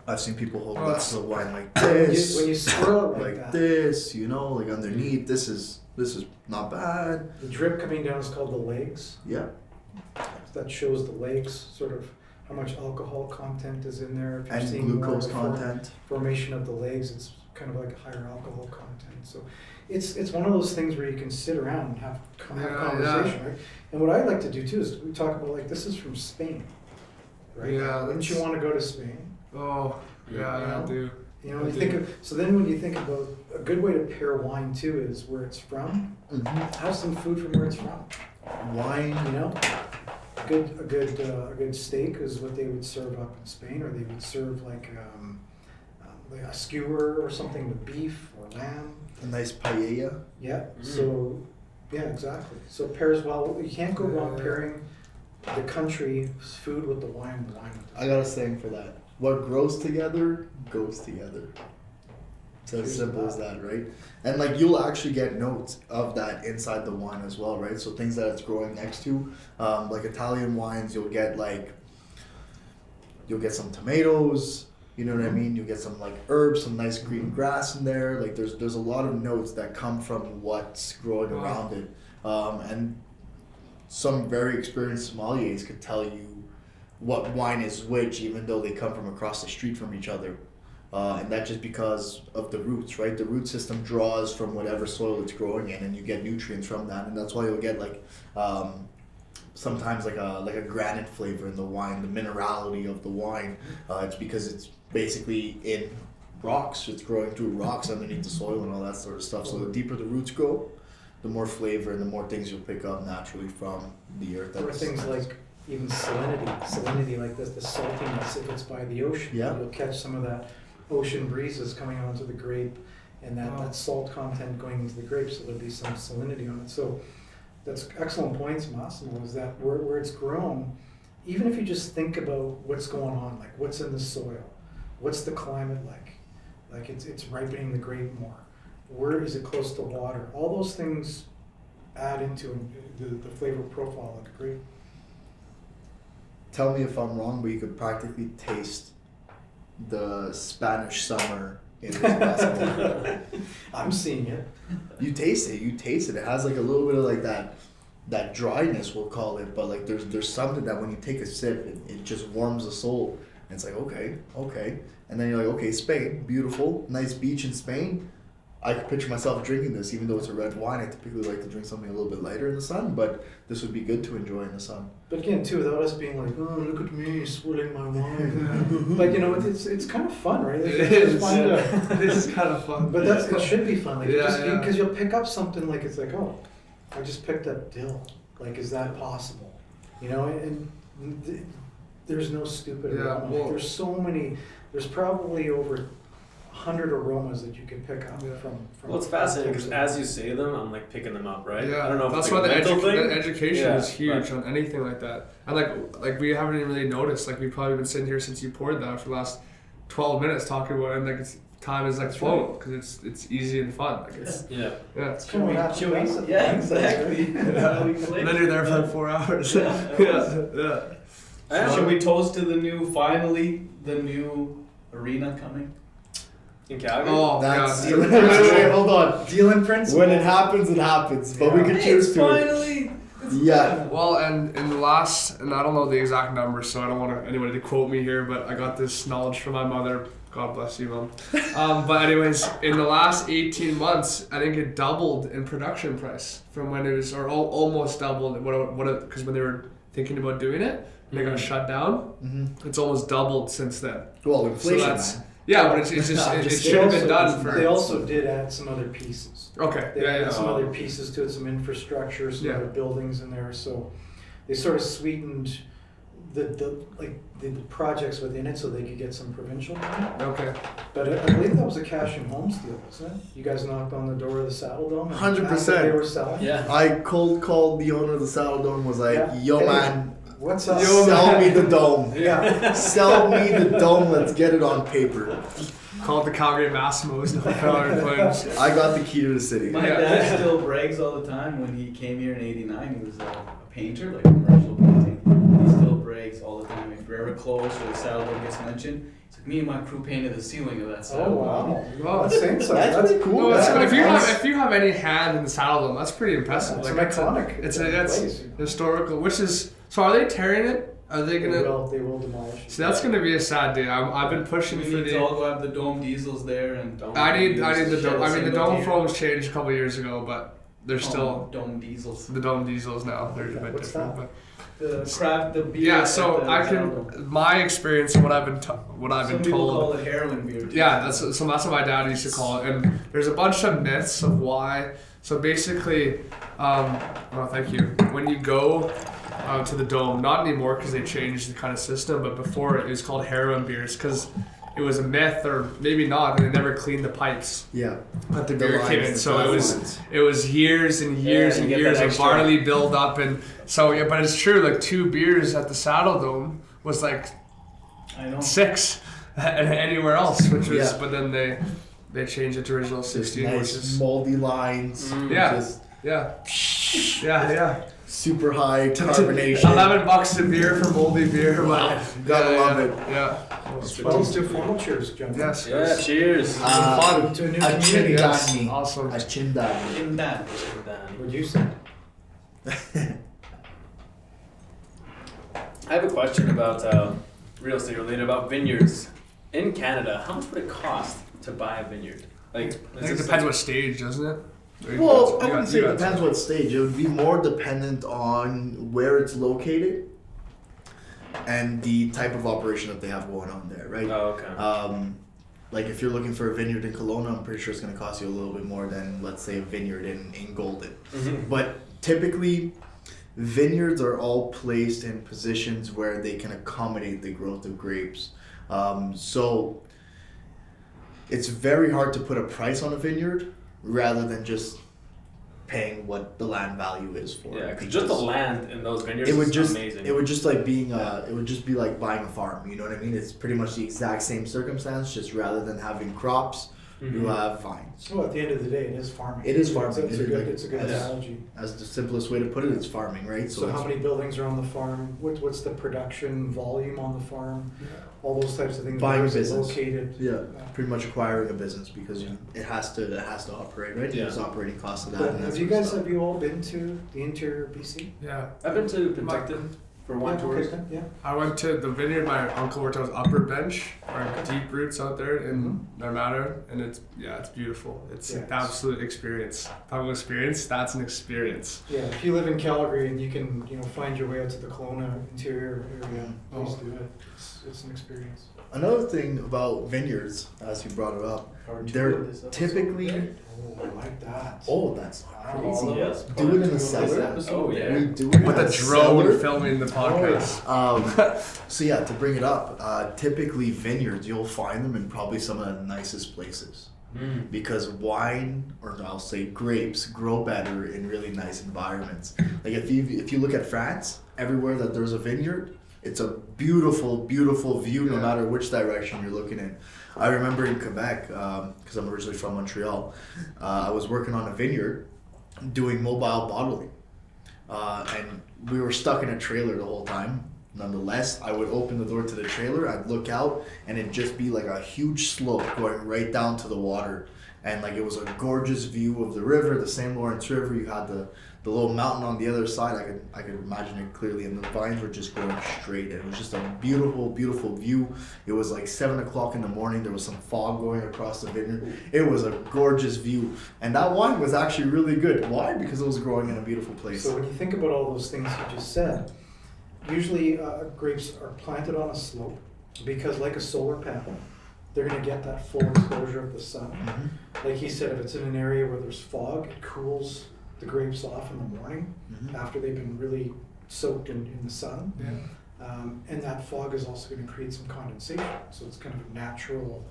I've seen people hold Oh, glasses of wine like When this, you swirl it like that, this, like underneath. This is not bad. the drip coming down is called the legs. Yeah. That shows the legs, sort of how much alcohol content is in there. If you're And seeing more glucose of the content. formation of the legs, it's kind of like a higher alcohol content. So it's one of those things where you can sit around and have a conversation, right? And what I like to do too is we talk about, like, this is from Spain, right? Yeah, Wouldn't you want to go to Spain? Oh, yeah, I do. You think of, so then when you think about a good way to pair wine too is where it's from. Have some food from where it's from. Wine. A good steak is what they would serve up in Spain, or they would serve like a skewer or something with beef or lamb. A nice paella. Yeah. So yeah, exactly. So pairs well. You can't go wrong pairing the country's food with the wine. The wine with the I got a saying for that. What grows together goes together. It's as simple as that, right? And like you'll actually get notes of that inside the wine as well, right? So things that it's growing next to, like Italian wines, you'll get some tomatoes. You know what I mean? You'll get some like herbs, some nice green grass in there. Like there's a lot of notes that come from what's growing around it, and some very experienced sommeliers could tell you what wine is which, even though they come from across the street from each other. And that's just because of the roots, right? The root system draws from whatever soil it's growing in, and you get nutrients from that, and that's why you'll get sometimes like a granite flavor in the wine, the minerality of the wine. It's because it's basically in rocks. It's growing through rocks underneath the soil and all that sort of stuff. So the deeper the roots go, the more flavor and the more things you'll pick up naturally from the earth. Or things like even salinity like this, the saltiness if it's by the ocean. Yeah. You'll catch some of that ocean breezes coming onto the grape, and that salt content going into the grape, so there'll be some salinity on it. So that's excellent points, Massimo, is that where it's grown, even if you just think about what's going on, like what's in the soil, what's the climate like it's ripening the grape more, where is it close to water, all those things add into the flavor profile of the grape. Tell me if I'm wrong, but you could practically taste the Spanish summer in this glass of wine. I'm seeing it. You taste it. It has like a little bit of like that dryness, we'll call it, but like there's something that when you take a sip, it just warms the soul. And it's like, okay. And then you're like, okay, Spain, beautiful, nice beach in Spain. I could picture myself drinking this, even though it's a red wine. I typically like to drink something a little bit lighter in the sun, but this would be good to enjoy in the sun. But again, too, without us being like, oh, look at me swirling my wine. But you know, it's kind of fun, right? Like, It it's is. fun to, It is kind of fun. but it should be fun. Like, Yeah, because you'll pick up something like it's like, oh, I just picked up dill. Like, is that possible? You know, and there's no stupid aroma. well- There's so many. There's probably over 100 aromas that you can pick up from. Well, it's fascinating because as you say them, I'm like picking them up, right? Yeah, I don't know if that's it's why like the, a mental thing. the education Yeah, is huge right. on anything like that. And like we haven't even really noticed. Like we've probably been sitting here since you poured that for the last 12 minutes talking about it, and like time is like That's flown because it's easy and fun. Like it's Yeah. it's Kind of what happens Should we- to us at yeah, the exactly. And then you're there for like 4 hours. Yeah. Should we toast to the new arena coming? In Calgary? Oh That's yeah. wait, hold on. Deal in principle. When it happens, it happens. But we Yeah. can choose to. finally. Yeah. Well, and in the last, and I don't know the exact numbers, so I don't want anybody to quote me here, but I got this knowledge from my mother. God bless you, Mom. But anyways, in the last 18 months, I think it doubled in production price from when it was, or almost doubled. Because when they were thinking about doing it, they got shut down. Mm-hmm. It's almost doubled since then. Well, inflation, that's- man. Yeah, but it's just I'm it just should have been done for. They also did add some other pieces. Okay. They Yeah, added yeah. some other pieces to it, some infrastructure, some Yeah. other buildings in there. So they sort of sweetened the projects within it so they could get some provincial money. Okay. But I believe that was a cash and homes deal, wasn't it? You guys knocked on the door of the Saddle Dome. and 100%. asked if They were selling. Yeah. I cold called the owner of the Saddle Dome, was like, Yeah. yo Hey, man, What's up? sell me the dome. Yeah. Sell me the dome, let's get it on paper. Called the Calgary Massimos. No Calgary Flames. I got the key to the city. My Yeah. dad still brags all the time when he came here in '89. He was a painter, like commercial painting. He still brags all the time. If we're ever close or the Saddle Dome gets mentioned, he's like, me and my crew painted the ceiling of that Oh Saddle Dome. wow. Wow. That's saying something. That's pretty cool. No, that's man. good. That's- If you have any hand in the Saddle Dome, that's pretty impressive. It's Like, an it's iconic It's place. historical. Which is so. Are they tearing it? Are they They gonna? will demolish. See, that's gonna be a sad day. I've been pushing We for need to the. all go have the dome diesels there and I need the dome. I mean, the dome foam foams changed a couple years ago, but they're still dome diesels. the dome diesels now. They're a bit What's different. that? But The craft, the beer. yeah, at so the I Saddle Dome. can my experience and what I've been Some people told. call it heroin beer. Too. Yeah, that's what my dad used to call it. And there's a bunch of myths of why. So basically, well, thank you. When you go to the dome, not anymore because they changed the kind of system, but before it was called heroin beers because it was a myth, or maybe not, and they never cleaned the pipes Yeah. that the The beer came lines, in. the So lines. it was years and years Yeah, and you get years that of extra. barley build up, and so yeah. But it's true, like 2 beers at the Saddle Dome was like I know. 6 anywhere else, which was. Yeah. But then they changed it to original Just 16, which nice is moldy lines. Yeah. Just yeah. super high carbonation. $11 a beer for moldy beer. Wow. Gotta love it. Yeah. Well, let's do formal cheers, gentlemen. Yes. Yeah, cheers. Fun. To a new A community. chin Yes. me. Awesome. A chin me. In that. What'd you say? I have a question about real estate related, about vineyards. In Canada, how much would it cost to buy a vineyard? Like, I think it depends what stage, doesn't it? Well, I wouldn't say it depends what stage. It would be more dependent on where it's located and the type of operation that they have going on there, right? Oh, okay. Like if you're looking for a vineyard in Kelowna, I'm pretty sure it's going to cost you a little bit more than, let's say, a vineyard in Golden. Mhm. But typically, vineyards are all placed in positions where they can accommodate the growth of grapes. So it's very hard to put a price on a vineyard rather than just paying what the land value is for Yeah, it. because just the land in those vineyards It would is just amazing. it would just like being it would just be like buying a farm, you know what I mean? It's pretty much the exact same circumstance, just rather than having crops, you Mhm. have vines. So at the end of the day, it is farming. It is farming. It's It a is good, like- it's a good Yeah. analogy. That's the simplest way to put it, it's farming, right? So how it's- many buildings are on the farm? What's the production volume on the farm? All those types of things. Buying Where is it business. located? Yeah, pretty much acquiring a business because it has to operate, right? Yeah. There's operating costs of that. But and that have sort you of guys stuff. have you all been to the interior BC? Yeah. I've been to Penticton. for wine tours? Okay, yeah. I went to the vineyard my uncle worked on, Upper Bench, or Deep Roots out there in Armada, and it's beautiful. It's an absolute experience. Talking experience, that's an experience. Yeah, if you live in Calgary and you can, find your way out to the Kelowna interior area, please do it. It's an experience. Another thing about vineyards, as you brought it up, they're typically. Oh, I like that. Oh, that's crazy. Yes. Do it in the cellar. Oh yeah. We do it With in a the drone cellar. filming the podcast. So yeah, to bring it up, typically vineyards, you'll find them in probably some of the nicest places. Because wine, or I'll say grapes, grow better in really nice environments. Like if you look at France, everywhere that there's a vineyard, it's a beautiful, beautiful view no matter which direction you're looking in. I remember in Quebec, because I'm originally from Montreal, I was working on a vineyard doing mobile bottling. And we were stuck in a trailer the whole time. Nonetheless, I would open the door to the trailer, I'd look out, and it'd just be like a huge slope going right down to the water. And like it was a gorgeous view of the river, the St. Lawrence River. You had the little mountain on the other side. I could imagine it clearly, and the vines were just going straight. And it was just a beautiful, beautiful view. It was like 7 o'clock in the morning. There was some fog going across the vineyard. It was a gorgeous view, and that wine was actually really good. Why? Because it was growing in a beautiful place. So when you think about all those things you just said, usually grapes are planted on a slope because, like a solar panel, they're going to get that full exposure of the sun. Like he said, if it's in an area where there's fog, it cools the grapes off in the morning after they've been really soaked in the sun. And that fog is also going to create some condensation. So it's kind of a natural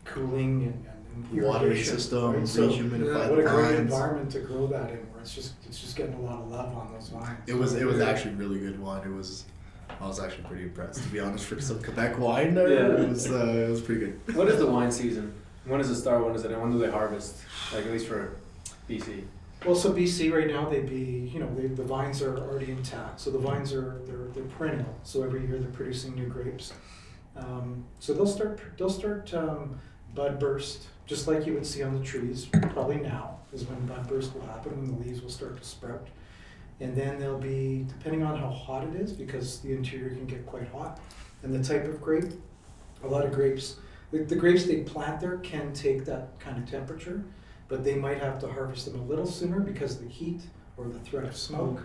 cooling and Watering irrigation, system, right? So rehumidify what the a great vines. environment to grow that in, where it's just getting a lot of love on those vines. It was actually really good wine. I was actually pretty impressed, to be honest, for some Quebec wine there. Yeah. It was pretty good. What is the wine season? When does it start? When does it end? When do they harvest? Like at least for BC. Well, so BC right now, the vines are already intact. So the vines they're perennial. So every year they're producing new grapes. So they'll start bud burst, just like you would see on the trees. Probably now is when bud burst will happen, when the leaves will start to sprout. And then they'll be, depending on how hot it is, because the interior can get quite hot, and the type of grape, a lot of grapes, the grapes they plant there can take that kind of temperature, but they might have to harvest them a little sooner because the heat or the threat of smoke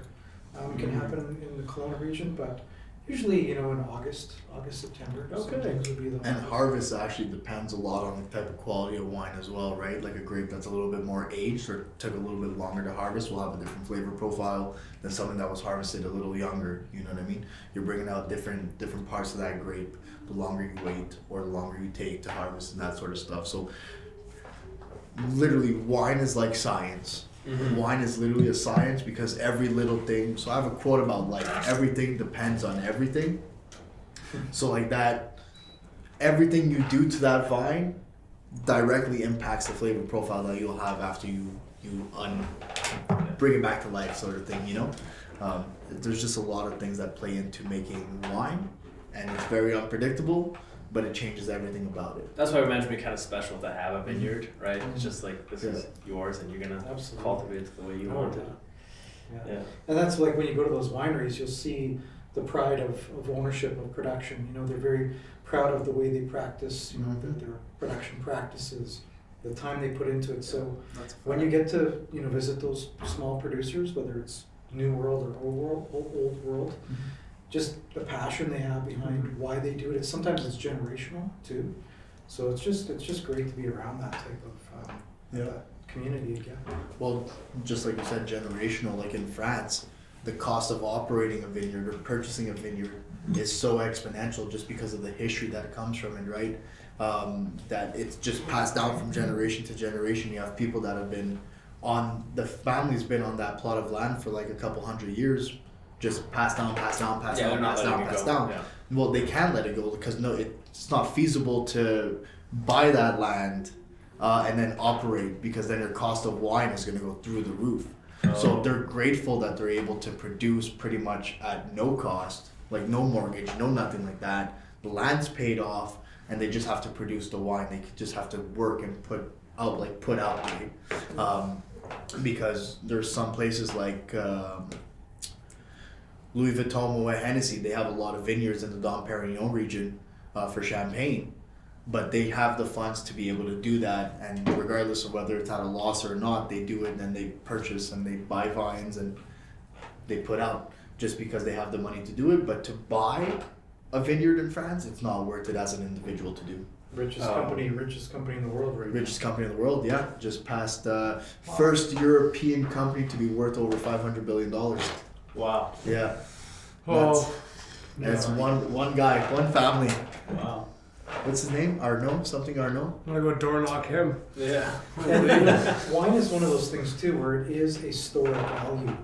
can happen in the Kelowna region, but usually, in August, September, sometimes would be the And harvest actually depends a lot on the type of quality of wine as well, right? Like a grape that's a little bit more aged or took a little bit longer to harvest will have a different flavor profile than something that was harvested a little younger. You know what I mean? You're bringing out different parts of that grape the longer you wait or the longer you take to harvest and that sort of stuff. So literally, wine is like science. Wine is literally a science because every little thing. So I have a quote about like everything depends on everything. So like that, everything you do to that vine directly impacts the flavor profile that you'll have after you bring it back to life, sort of thing. There's just a lot of things that play into making wine, and it's very unpredictable. But it changes everything about it. That's why we mentioned it kind of special to have a vineyard, right? It's just like this is yours, and you're gonna cultivate it the way you want it. Yeah. And that's like when you go to those wineries, you'll see the pride of ownership of production. They're very proud of the way they practice, their production practices, the time they put into it. So when you get to visit those small producers, whether it's New World or Old World, just the passion they have behind why they do it. Sometimes it's generational too, so it's just great to be around that type of community again. Well, just like you said, generational. Like in France, the cost of operating a vineyard or purchasing a vineyard is so exponential just because of the history that comes from it, right? That it's just passed down from generation to generation. You have people that have been the family's been on that plot of land for like a couple hundred years. Just passed down. Yeah. Well, they can let it go because it's not feasible to buy that land and then operate, because then your cost of wine is going to go through the roof. So they're grateful that they're able to produce pretty much at no cost, like no mortgage, no nothing like that. The land's paid off, and they just have to produce the wine. They just have to work and put out, right? Because there's some places like Louis Vuitton, Moet Hennessy, they have a lot of vineyards in the Dom Perignon region for Champagne, but they have the funds to be able to do that, and regardless of whether it's at a loss or not, they do it, and then they purchase and they buy vines and they put out just because they have the money to do it. But to buy a vineyard in France, it's not worth it as an individual to do. Richest company in the world right now. Richest company in the world, yeah. Just passed first European company to be worth over $500 billion. Wow. Yeah. Oh, That's one guy, one family. Wow. What's his name? Arnaud? Something Arnaud? I'm gonna go door knock him. Yeah. And wine is one of those things too, where it is a store of value.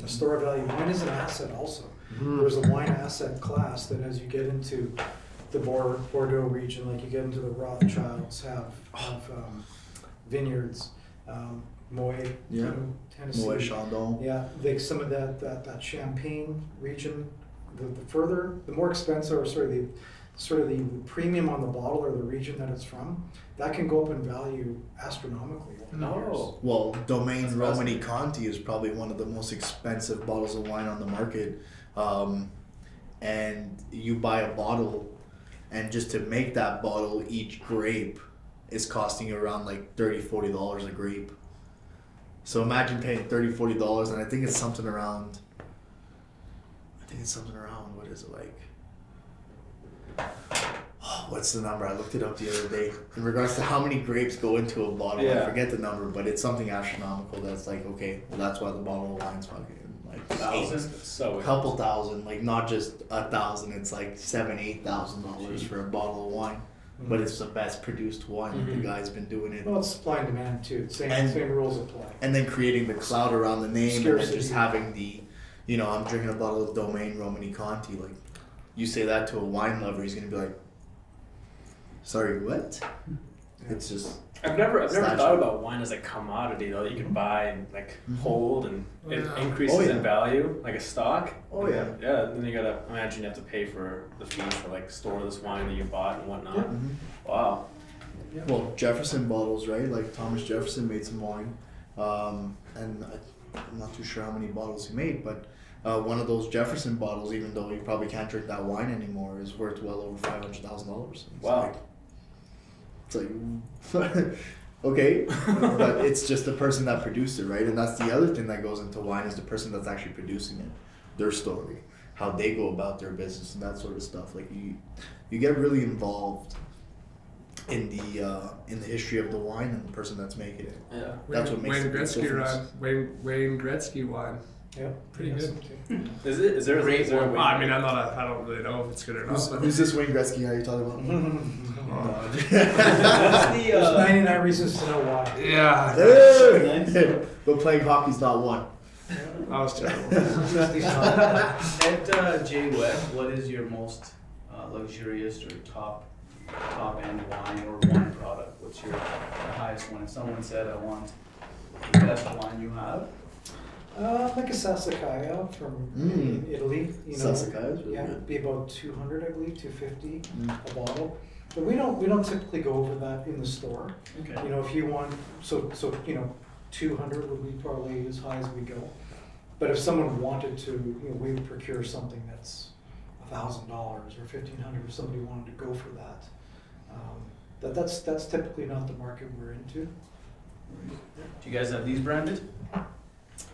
A store of value. Wine is an asset also. There's a wine asset class that as you get into the Bordeaux region, like you get into the Rothschilds have vineyards, Moet, Tennessee. Moet Chandon. Yeah, like some of that Champagne region, the more expensive, or the premium on the bottle or the region that it's from, that can go up in value astronomically over the years. No. Well, Domaine That's Romani Conti is probably one of the most expensive bottles of wine on the market. And you buy a bottle, and just to make that bottle, each grape is costing you around like $30-40 a grape. So imagine paying $30-40, and I think it's something around, what is it like? What's the number? I looked it up the other day. In regards to how many grapes go into a bottle, I forget the number, but it's something astronomical that's like, okay, well that's why the bottle of wine's fucking like Thousands? So a couple thousand, like not just 1,000, it's like $7,000-8,000 for a bottle of wine. But it's the best produced wine. The guy's been doing it. Well, it's supply and demand too. Same rules apply. And then creating the cloud around the name, and then just Scarcity. having the, I'm drinking a bottle of Domaine Romani Conti. Like, you say that to a wine lover, he's gonna be like, sorry, what? It's just. I've never Snatch thought it. about wine as a commodity though, that you can buy and like hold, and it Yeah. increases Oh, yeah. in value like a stock. Oh yeah. Yeah, then you gotta imagine you have to pay for the fee to like store this wine that you bought and whatnot. Yeah. Wow. Well, Jefferson bottles, right? Like Thomas Jefferson made some wine, and I'm not too sure how many bottles he made, but one of those Jefferson bottles, even though you probably can't drink that wine anymore, is worth well over $500,000. Wow. It's like okay, but it's just the person that produced it, right? And that's the other thing that goes into wine, is the person that's actually producing it, their story, how they go about their business, and that sort of stuff. Like you get really involved in the history of the wine and the person that's making it. Yeah. That's what makes Wayne a big Gretzky difference. Wayne Gretzky wine. Yeah, Pretty yeah, good. some too. Is there a Well, way? I mean, I don't really know if it's good or not. But Who's this Wayne Gretzky? How are you talking about? What's There's the 99 reasons to know why. yeah, Hey! But playing hockey's not one. that was terrible. at J Webb, what is your most luxurious or top end wine or wine product? What's your highest one? If someone said, I want the best wine you have, Like a Sassicaia from Italy. Sassicaia is really yeah, good. be about 200, I believe, 250 Mm. a bottle. But we don't typically go over that in the store. okay. If you want, so 200 would be probably as high as we go. But if someone wanted to, we would procure something that's $1,000 or $1,500 if somebody wanted to go for that. That's typically not the market we're into. Do you guys have these branded?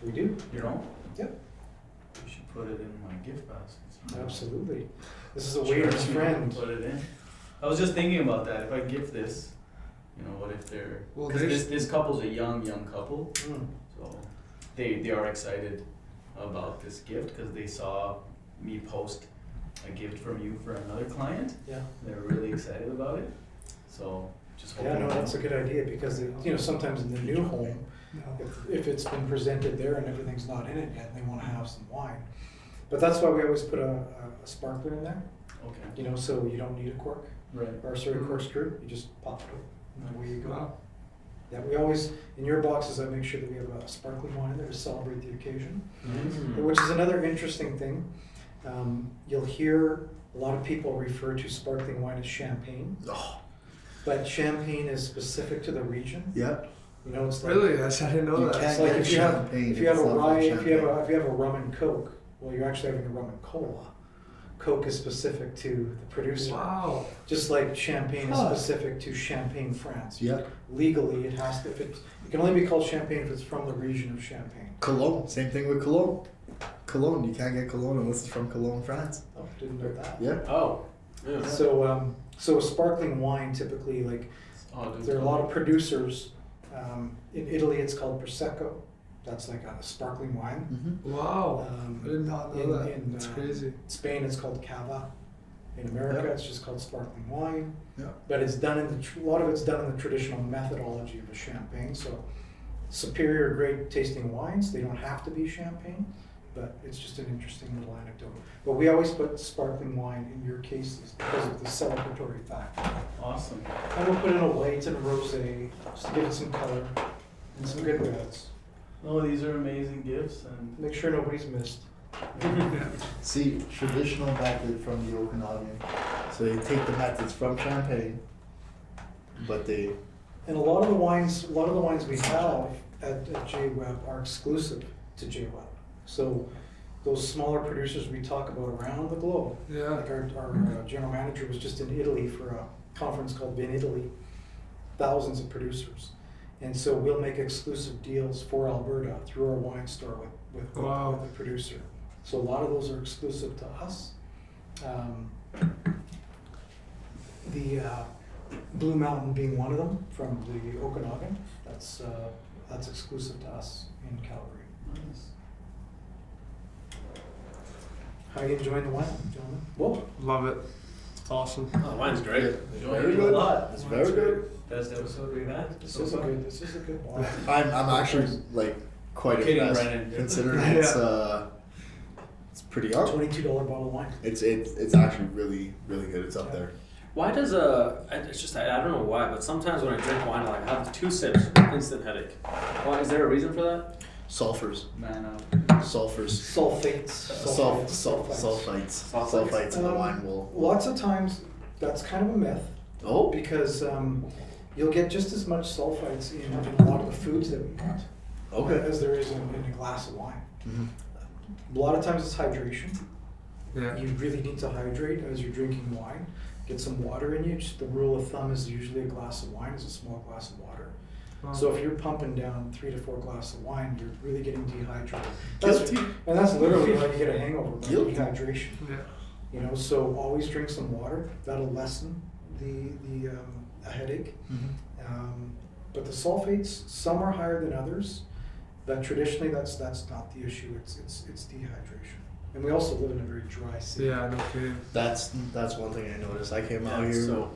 We do, Your own? Yep. You should put it in my gift basket. absolutely. This is a waiter's friend. Put it in. I was just thinking about that. If I gift this, what if they're? Well, Because there's- this couple's a young couple, Mm. so they are excited about this gift because they saw me post a gift from you for another client. Yeah. They're really excited about it. So just hoping. Yeah, no, that's a good idea because sometimes in the new home, if it's been presented there and everything's not in it yet, and they want to have some wine. But that's why we always put a sparkler in there. Okay. So you don't need a cork Right. or a corkscrew. You just pop it out, and away you go. Wow. Yeah, we always in your boxes. I make sure that we have a sparkling wine in there to celebrate the occasion, which is another interesting thing. You'll hear a lot of people refer to sparkling wine as champagne, Oh, but champagne is specific to the region. yeah. It's like, Really? I didn't know You that. can't it's like get if you have champagne if you have a it's not rye, like if you have champagne. a rum and coke, well, you're actually having a rum and cola. Coke is specific to the producer. Wow. Just like champagne is specific to Champagne, France. Yeah. Legally, it has to. It can only be called champagne if it's from the region of Champagne. Cologne, same thing with Cologne. Cologne, you can't get Cologne unless it's from Cologne, France. Oh, didn't know that. Yeah. Oh. Yeah. So a sparkling wine typically, like, there are a lot of producers. In Italy, it's called Prosecco. That's like a sparkling wine. Mm-hmm. Wow. I did not know that. That's crazy. Spain, it's called Cava. In America, Yeah. it's just called sparkling wine. Yeah. But it's done in a lot of it's done in the traditional methodology of a champagne. So superior, great tasting wines. They don't have to be champagne, but it's just an interesting little anecdote. But we always put sparkling wine in your cases because of the celebratory factor. Awesome. And we'll put in a white and a rosé just to give it some color and some good reds. Oh, these are amazing gifts, and Make sure nobody's missed. See, traditional method from the Okanagan. So they take the methods from Champagne, but they And a lot of the wines we have at J-Webb are exclusive to J-Webb. So those smaller producers we talk about around the globe, Yeah. like our general manager was just in Italy for a conference called Bin Italy, thousands of producers. And so we'll make exclusive deals for Alberta through our wine store with Wow. the producer. So a lot of those are exclusive to us. The Blue Mountain being one of them from the Okanagan, that's exclusive to us in Calgary. How are you enjoying the wine, gentlemen? Whoa. Love it. It's awesome. Oh, wine's great. very good. It's very good. best episode we've had. This is a good wine. I'm actually like quite Kidding, impressed Brennan. considering it's pretty young. $22 bottle of wine. It's actually really good. It's up there. Why does it's just I don't know why, but sometimes when I drink wine, I have 2 sips, instant headache. Why, is there a reason for that? Sulfurs. Sulfates. Sulfites in the wine will. Lots of times, that's kind of a myth. Oh. Because you'll get just as much sulfites in a lot of the foods that we eat. Okay. As there is in a glass of wine. Mm-hmm. A lot of times it's hydration. Yeah. You really need to hydrate as you're drinking wine. Get some water in you. Just the rule of thumb is usually a glass of wine is a small glass of water. Wow. So if you're pumping down 3 to 4 glasses of wine, you're really getting dehydrated. Guilty. And that's literally how you get a hangover, by Guilty. dehydration. Yeah. You know, so always drink some water. That'll lessen the a headache. Mm-hmm. But the sulfates, some are higher than others. But traditionally, that's not the issue. It's dehydration. And we also live in a very dry city. Yeah, no kidding. That's one thing I noticed. I came out Yeah, here so-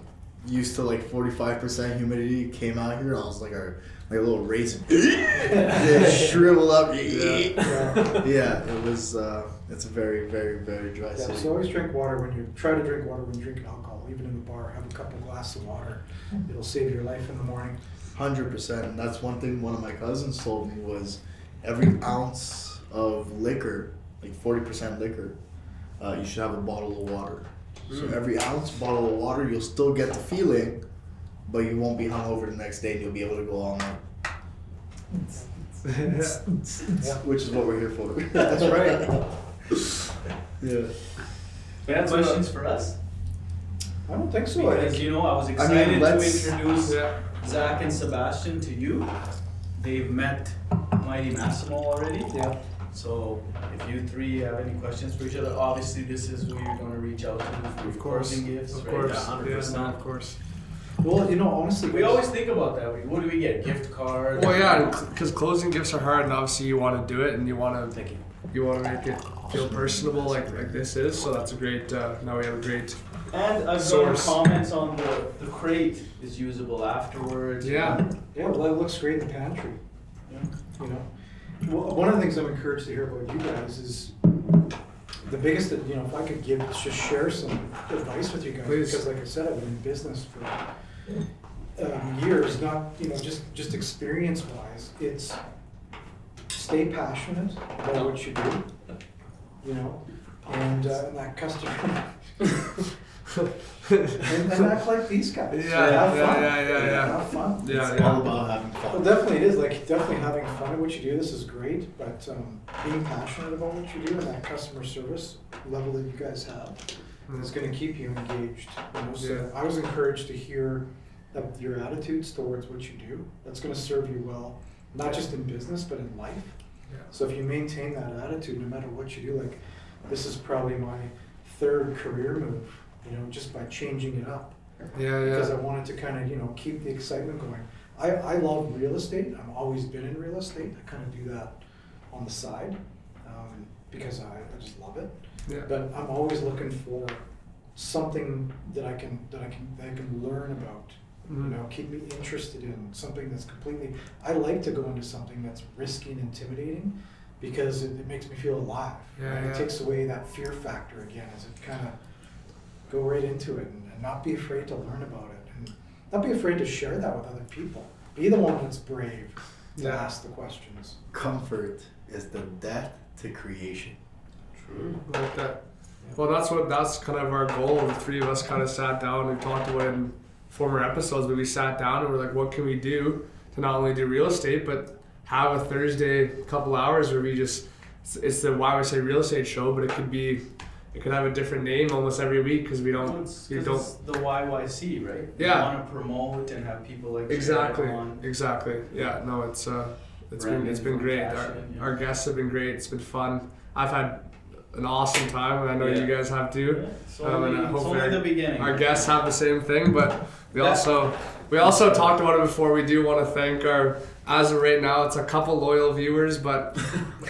used to like 45% humidity. Came out here, I was like a little raisin. Just shriveled up. Yeah, it was. It's a very dry Yeah, city. so always drink water when you try to drink water when you're drinking alcohol. Even in the bar, have a couple glasses of water. It'll save your life in the morning. 100%. And that's one thing one of my cousins told me was every ounce of liquor, like 40% liquor, you should have a bottle of water. So every ounce bottle of water, you'll still get the feeling, but you won't be hungover the next day and you'll be able to go all night. Yeah. Which is what we're here for. That's right. Yeah. Bad questions for us? I don't think so. Because I was excited let's- to introduce Yeah. Zach and Sebastian to you. They've met Mighty Massimo already. Yeah. So if you three have any questions for each other, obviously this is who you're going to reach out to for Of course. closing gifts, Of right? course. Yeah, 100%. Yeah, no, of course. Well, honestly, We always think about that. What do we get? Gift cards? Well, yeah, because closing gifts are hard, and obviously you want to do it, and you want to Thank you. make it feel personable, like this is. So that's a great. Now we have a great. And I've got Source. comments on the crate is usable afterwards. Yeah. Yeah, well, it looks great in the pantry. Yeah. Well, one of the things I'm encouraged to hear about you guys is the biggest that, if I could just share some advice with you guys, Please. because like I said, I've been in business for years, not, just experience-wise. It's stay passionate about what you do, and that customer, and act like these guys. Yeah, Have fun. yeah. Have fun. Yeah, It's all about having Well, fun. definitely it is, like, definitely having fun at what you do, this is great, but being passionate about what you do and that customer service level that you guys have is gonna keep you engaged, you know, so Yeah. I was encouraged to hear that your attitudes towards what you do, that's gonna serve you well, not just in business, but in life. Yeah. So if you maintain that attitude, no matter what you do, like, this is probably my third career move, you know, just by changing it up. Yeah, Because I yeah. wanted to kind of, you know, keep the excitement going. I love real estate. I've always been in real estate. I kind of do that on the side because I just love it. Yeah. But I'm always looking for something that I can learn about. Mhm. You know, keep me interested in something that's completely. I like to go into something that's risky and intimidating because it makes me feel alive. Yeah, Right? yeah. It takes away that fear factor again, as it kind of go right into it and not be afraid to learn about it and not be afraid to share that with other people. Be the one that's brave to Yeah. ask the questions. Comfort is the death to creation. True. Like that. Well, that's kind of our goal. The three of us kind of sat down and talked about it in former episodes, but we sat down and we're like, what can we do to not only do real estate, but have a Thursday couple hours where we just, it's the YYC Real Estate Show, but it could have a different name almost every week because we Well, don't, it's the YYC, right? Yeah. You want to promote and have people like exactly, Sheraz on. exactly. Yeah, no, it's Brandon been from great. Cashin, yeah. Our guests have been great. It's been fun. I've had an awesome time, and I know you guys have too. Yeah, it's and only, it's hopefully only the beginning. Our guests have the same thing, but we Yeah. also talked about it before. We do want to thank our, as of right now, it's a couple loyal viewers, but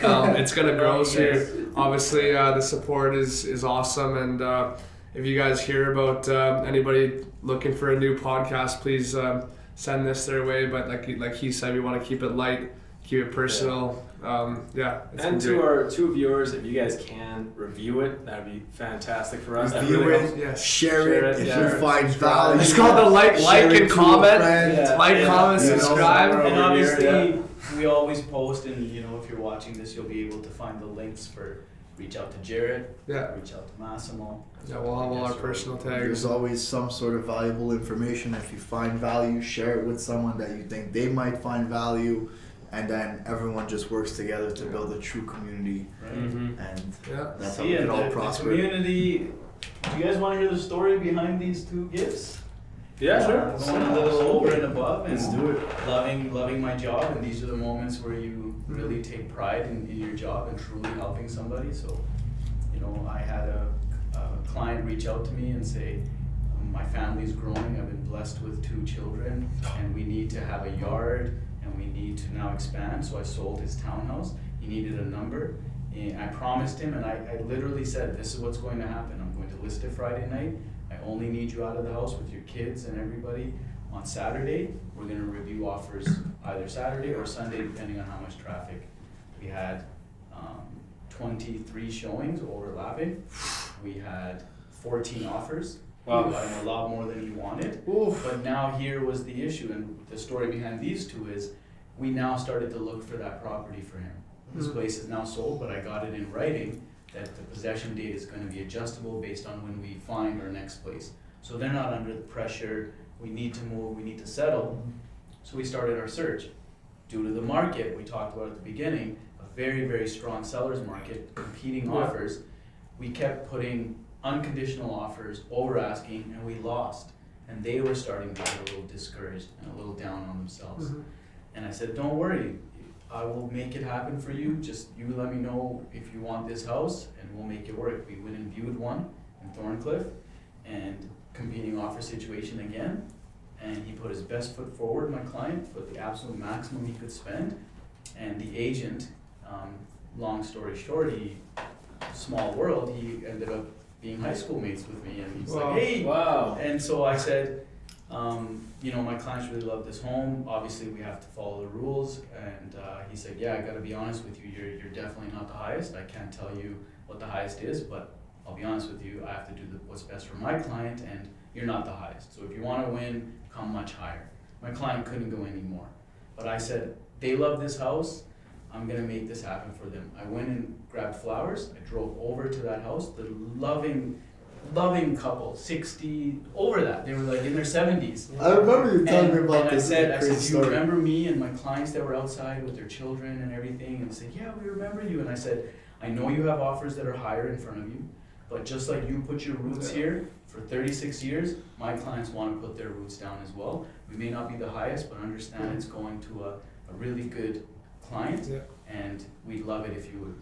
it's gonna grow. So Yes. obviously the support is awesome, and if you guys hear about anybody looking for a new podcast, please send this their way. But like he said, we want to keep it light, keep it personal. It's And been to great. our two viewers, if you guys can review it, that'd be fantastic for us. That Review really it, helps. Yes. share it if yeah. you find value. It's called the like Share it and to a comment. friend. Yeah. Like, comment, You know, subscribe. somewhere And over obviously, here, we always post, and you know, if you're watching this, you'll be able to find the links for reach out to Jared, Yeah. reach out to Massimo. Yeah, we'll have all our personal tags. There's always some sort of valuable information. If you find value, share it with someone that you think they might find value, and then everyone just works together to build a true community, Right? Mhm. and Yeah. that's how See, we and can all the prosper. community. Do you guys want to hear the story behind these two gifts? Yeah, sure. Going a little over and above, and Let's do it. loving my job, and these are the moments where you really take pride in your job and truly helping somebody. So, you know, I had a client reach out to me and say, my family's growing, I've been blessed with 2 children, and we need to have a yard, and we need to now expand. So I sold his townhouse. He needed a number, and I promised him, and I literally said, this is what's going to happen. I'm going to list it Friday night. I only need you out of the house with your kids and everybody on Saturday. We're gonna review offers either Saturday or Sunday, depending on how much traffic. We had 23 showings overlapping. We had 14 offers. Wow. We got him a lot more than he wanted. Oof. But now here was the issue, and the story behind these two is, we now started to look for that property for him. His Mhm. place is now sold, but I got it in writing that the possession date is gonna be adjustable based on when we find our next place. So they're not under the pressure, we need to move, we need to settle. So we started our search. Due to the market, we talked about at the beginning, a very, very strong seller's market, competing Yeah. offers. We kept putting unconditional offers, over asking, and we lost. And they were starting to get a little discouraged and a little down on themselves. Mhm. And I said, don't worry, I will make it happen for you. Just you let me know if you want this house and we'll make it work. We went and viewed one in Thorncliffe, and competing offer situation again. And he put his best foot forward, my client, put the absolute maximum he could spend. And the agent, long story short, small world, he ended up being high school mates with me, and he's Wow. like, hey. Wow. And so I said, you know, my clients really love this home. Obviously, we have to follow the rules. And he said, yeah, I got to be honest with you. You're definitely not the highest. I can't tell you what the highest is, but I'll be honest with you. I have to do what's best for my client, and you're not the highest. So if you want to win, come much higher. My client couldn't go any more. But I said, they love this house. I'm going to make this happen for them. I went and grabbed flowers. I drove over to that house. The loving loving couple, 60, over that. They were like in their 70s. I remember you telling me And about I this. said, do you story. remember me and my clients that were outside with their children and everything? And they said, yeah, we remember you. And I said, I know you have offers that are higher in front of you, but just like you put your roots here for 36 years, my clients want to put their roots down as well. We may not be the highest, but understand it's going to a really good client, and we'd love it if you would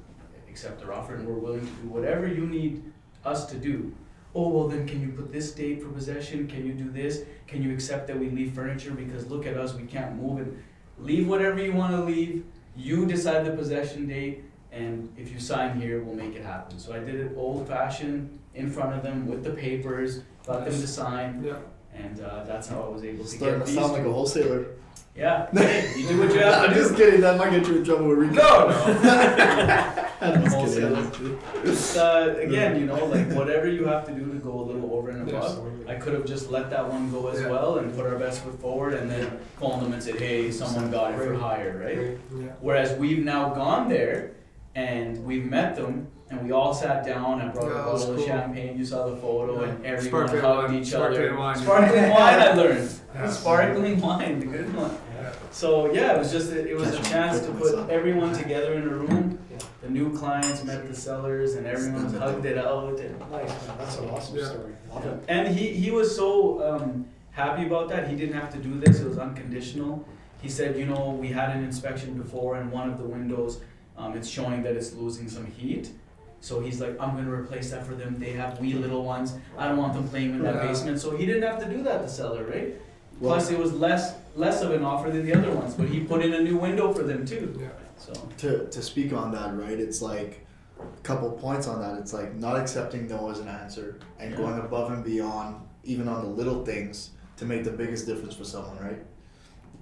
accept their offer, and we're willing to do whatever you need us to do. Oh, well then can you put this date for possession? Can you do this? Can you accept that we leave furniture? Because look at us, we can't move it. Leave whatever you want to leave. You decide the possession date, and if you sign here, we'll make it happen. So I did it old fashioned in front of them with the papers, got them to sign, and that's how I was able to Starting get to these sound like two. a wholesaler. Yeah, hey, you do what you have I'm to do. just kidding. That might get you in trouble with Rico. No, I'm just Wholesaler. kidding. It's, again, you know, like whatever you have to do to go a little over and above. I could have just let that one go as well and put our best foot forward and then called them and said, hey, someone got it for hire, right? Whereas we've now gone there and we've met them and we all sat down and brought a bottle of champagne. You saw the photo and everyone Sparkling hugged wine. each other. Sparkling wine. Sparkling wine, I learned. Yeah. Sparkling wine, the good one. So yeah, it was just it was a Catch me chance to quick put myself. everyone together in a room. The new clients met the sellers, and everyone Stand hugged it out. And, Nice, man. That's an awesome story. Love it. and he was so happy about that. He didn't have to do this; it was unconditional. He said, you know, we had an inspection before, and one of the windows, it's showing that it's losing some heat. So he's like, I'm gonna replace that for them. They have wee little ones. I don't want them playing in that Yeah. basement. So he didn't have to do that, the seller, right? Well, Plus, it was less of an offer than the other ones, but he put in a new window for them too. Yeah. So to speak on that, right? It's like a couple points on that. It's like not accepting no as an answer and going above and beyond, even on the little things, to make the biggest difference for someone, right?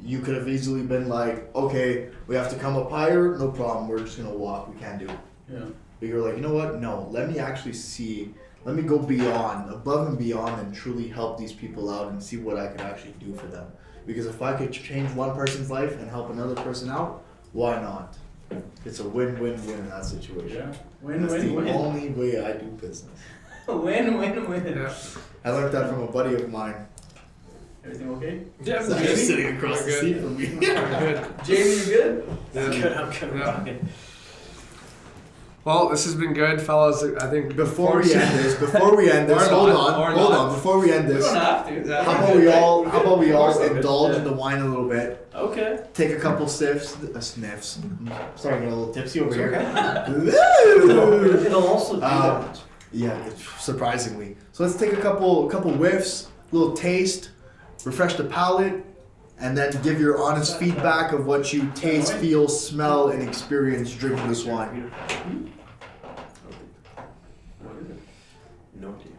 You could have easily been like, okay, we have to come up higher, no problem. We're just gonna walk. We can't do it. yeah, But you're like, you know what? No, let me actually see. Let me go beyond, above and beyond, and truly help these people out and see what I could actually do for them. Because if I could change one person's life and help another person out, why not? It's a win-win-win in that situation. yeah, win, That's win, the win, only way I do business. win, win, win. Yeah. I learned that from a buddy of mine. Everything okay? Yeah, He's actually sitting across the seat from me. Good. Jamie, you good? I'm good. I'm good. Yeah. I'm good. Well, this has been good, fellas. I think Before we end this, hold on. Before we end You this, don't have to. how about we all Of course I could. indulge in Yeah. the wine a little bit? Okay. Take a couple sniffs. Sniffs. Starting to get a little tipsy over here. It'll also do Um, that. Yeah, surprisingly. So let's take a couple whiffs, little taste, refresh the palate, and then give your honest feedback of what you taste, feel, smell, and experience drinking this wine. No idea.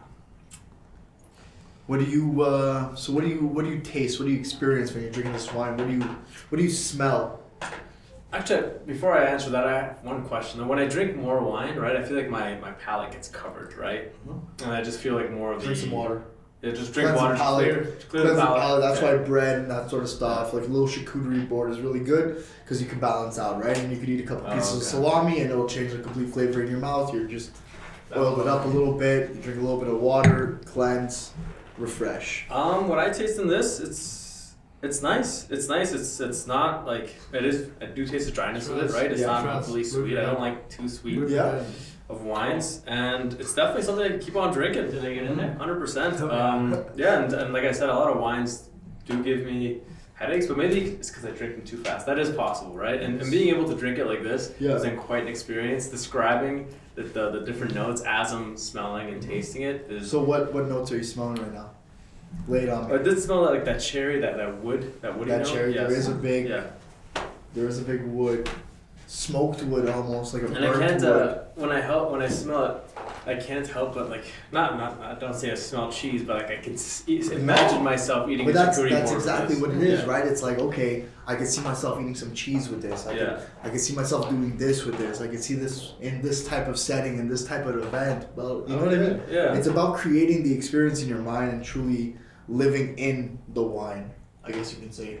What do you what do you taste? What do you experience when you're drinking this wine? What do you smell? Actually, before I answer that, I have one question. When I drink more wine, right, I feel like my palate gets covered, right? And I just feel like more of the... Drink some water. Yeah, just drink Cleanse water, the just palate. clear the Cleanse the palate. palate. That's Yeah. why bread and that sort of stuff, like a little charcuterie board, is really good because you can balance out, right? And you could eat a couple Oh, pieces of okay. salami and it'll change the complete flavor in your mouth. You're just oiled it up a little bit. You drink a little bit of water, cleanse, refresh. What I taste in this, it's nice. It's nice. It's not like it is. I do taste the dryness of it, right? It's Yeah, not Sheraz. overly sweet. I don't like too sweet Yeah. of wines, and it's definitely something I can keep on drinking. Did I get in there? 100%. Yeah, and like I said, a lot of wines do give me headaches, but maybe it's because I drink them too fast. That is possible, right? And being able to drink it like this has been quite an experience. Describing the different notes as I'm smelling and tasting it is. So what notes are you smelling right now? Lay it on me. I did smell like that cherry, that woody That note. cherry. Yes. There is a big Yeah. wood, smoked wood almost, like a And I burnt can't wood. when I smell it, I can't help but like not I don't say I smell cheese, but like I can imagine myself eating But a that's charcuterie board exactly with what this. it is, Yeah. right? It's like, okay, I can see myself eating some cheese with this. I can see myself doing this with this. I can see this in this type of setting, in this type of event. Well, you know what I mean? Yeah. It's about creating the experience in your mind and truly living in the wine. I guess you can say,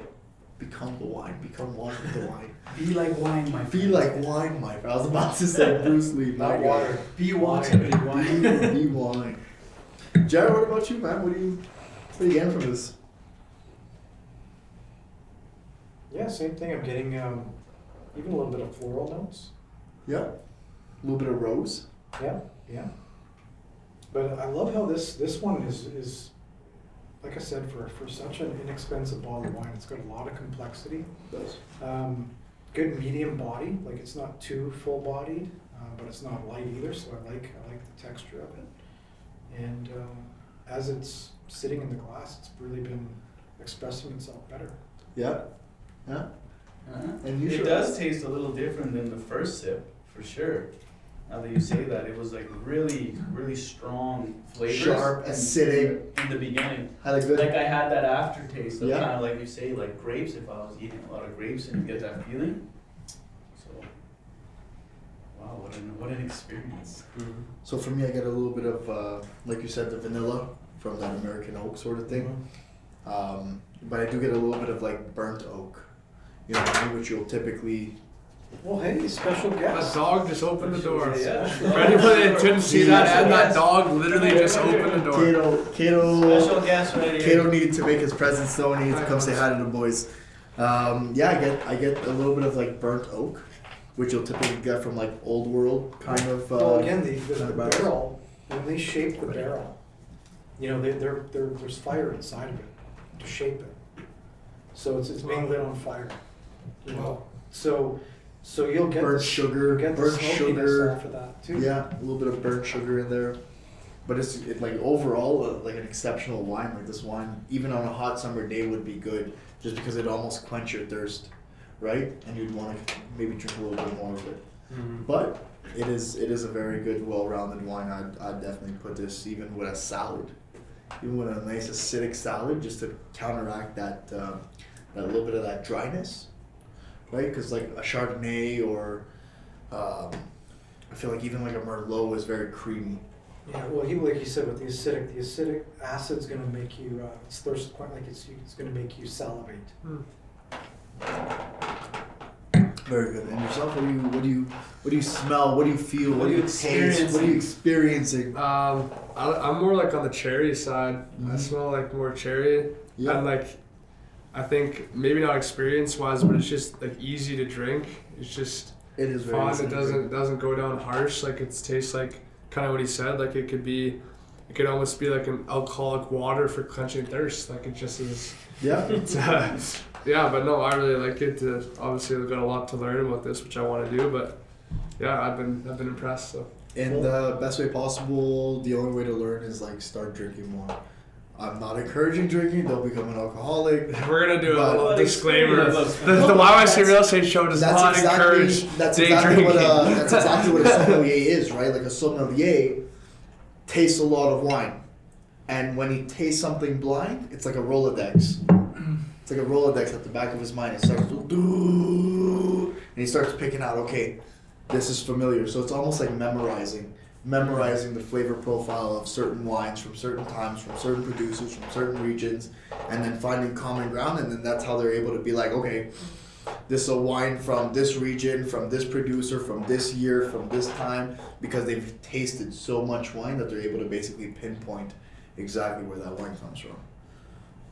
become the wine, become one with the wine. Be like wine, my friend. Be like wine, my friend. I was about to say Bruce Lee. Not water. Be water. Be wine. Jared, what about you, man? What are you getting from this? Yeah, same thing. I'm getting even a little bit of floral notes. Yeah, a little bit of rose. Yeah. But I love how this one is like I said, for such an inexpensive bottle of wine, it's got a lot of complexity. It does. Good medium body, like it's not too full bodied, but it's not light either. So I like the texture of it. And as it's sitting in the glass, it's really been expressing itself better. Yeah. And you It does taste a little different than the first sip, for sure. Now that you say that, it was like really, really strong flavors. Sharp, acidic. In the beginning. I like that. Like I had that aftertaste of Yeah. kind of like you say, like grapes, if I was eating a lot of grapes and you get that feeling. So, wow, what an experience. So for me, I get a little bit of, like you said, the vanilla from that American oak sort of thing. But I do get a little bit of like burnt oak, you know, which you'll typically. Well, hey, special That guest. dog just opened the door. Yeah. For anybody that couldn't see that, and that dog literally just opened the door. Special guest right here. Kato needed to make his presence known. He needed to come say hi to the boys. Yeah, I get a little bit of like burnt oak, which you'll typically get from like old world kind of. Well, again, the barrel. barrel, when they shape the barrel, you know, there's fire inside of it to shape it. So it's being lit on fire. You know, so you'll get burnt the, sugar, you'll get the burnt smokiness sugar. off of that too. Yeah, a little bit of burnt sugar in there. But it's like overall like an exceptional wine. Like this wine, even on a hot summer day, would be good just because it almost quench your thirst, right? And you'd want to maybe drink a little bit more of it. But it is a very good, well-rounded wine. I'd definitely put this even with a salad, even with a nice acidic salad, just to counteract that that little bit of that dryness, right? Because like a Chardonnay or I feel like even like a Merlot is very creamy. Yeah, well, like you said, with the acidic acid's gonna make you it's thirst quite like it's gonna make you salivate. Very good. And yourself, what do you smell? What do you feel? What do you taste? experiencing? What are you experiencing? I'm more like on the cherry side. I smell like more cherry. Yeah. And like, I think maybe not experience wise, but it's just like easy to drink. It's just It is very fun. easy It to doesn't go down harsh. Like it tastes like kind of what he said. Like it could almost be like an alcoholic water for quenching thirst. Like it just is. Yeah. It's, yeah, but no, I really like it. Obviously, I've got a lot to learn about this, which I want to do. But yeah, I've been impressed. So. In the best way possible, the only way to learn is like start drinking more. I'm not encouraging drinking. Don't become an alcoholic. We're gonna do a But- little disclaimer. experience. The YYC Real Estate Show does That's not exactly encourage day drinking. that's exactly what a sommelier is, right? Like a sommelier tastes a lot of wine, and when he tastes something blind, it's like a Rolodex. It's like a Rolodex at the back of his mind. It starts to do, and he starts picking out. Okay, this is familiar. So it's almost like memorizing the flavor profile of certain wines from certain times, from certain producers, from certain regions, and then finding common ground, and then that's how they're able to be like, okay, this is a wine from this region, from this producer, from this year, from this time, because they've tasted so much wine that they're able to basically pinpoint exactly where that wine comes from.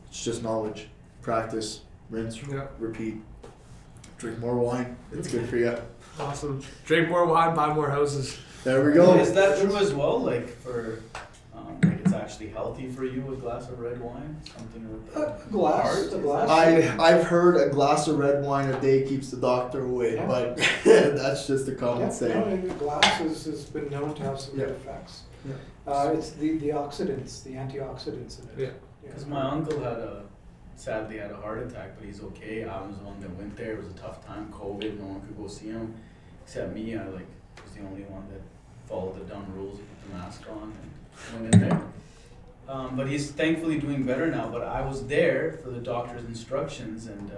It's just knowledge, practice, rinse, Yeah. repeat. Drink more wine. It's good for you. Awesome. Drink more wine, buy more houses. There we go. Is that true as well? Like for, like it's actually healthy for you, a glass of red wine? Something with A glass. I've heard a glass of red wine a day keeps the doctor away, Yeah. but that's just a common saying. No, glass has been known to have some good effects. Yeah. It's the oxidants, the antioxidants in it. Yeah. Because my uncle sadly had a heart attack, but he's okay. I was the one that went there. It was a tough time, COVID. No one could go see him except me. I was the only one that followed the dumb rules and put the mask on and went in there. But he's thankfully doing better now. But I was there for the doctor's instructions, and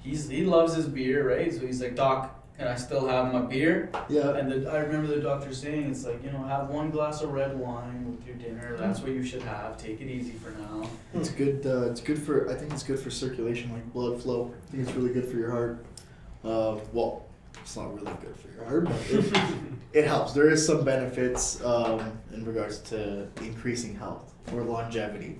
he loves his beer, right? So he's like, "Doc, can I still have my beer?" Yeah. And I remember the doctor saying, it's like, have one glass of red wine with your dinner. That's what you should have. Take it easy for now. It's good. I think it's good for circulation, like blood flow. I think it's really good for your heart. Well, It's not really good for your heart, but it helps. There is some benefits in regards to increasing health or longevity.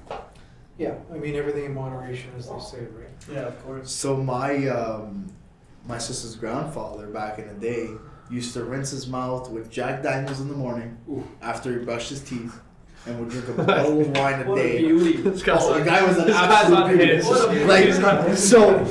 Yeah, I mean, everything in moderation, as they say, right? Yeah, of course. So my sister's grandfather back in the day used to rinse his mouth with Jack Daniels in the morning after he brushed his teeth, and would drink a bottle of wine a day. beauty. Oh, the guy was an absolute beauty. Like, so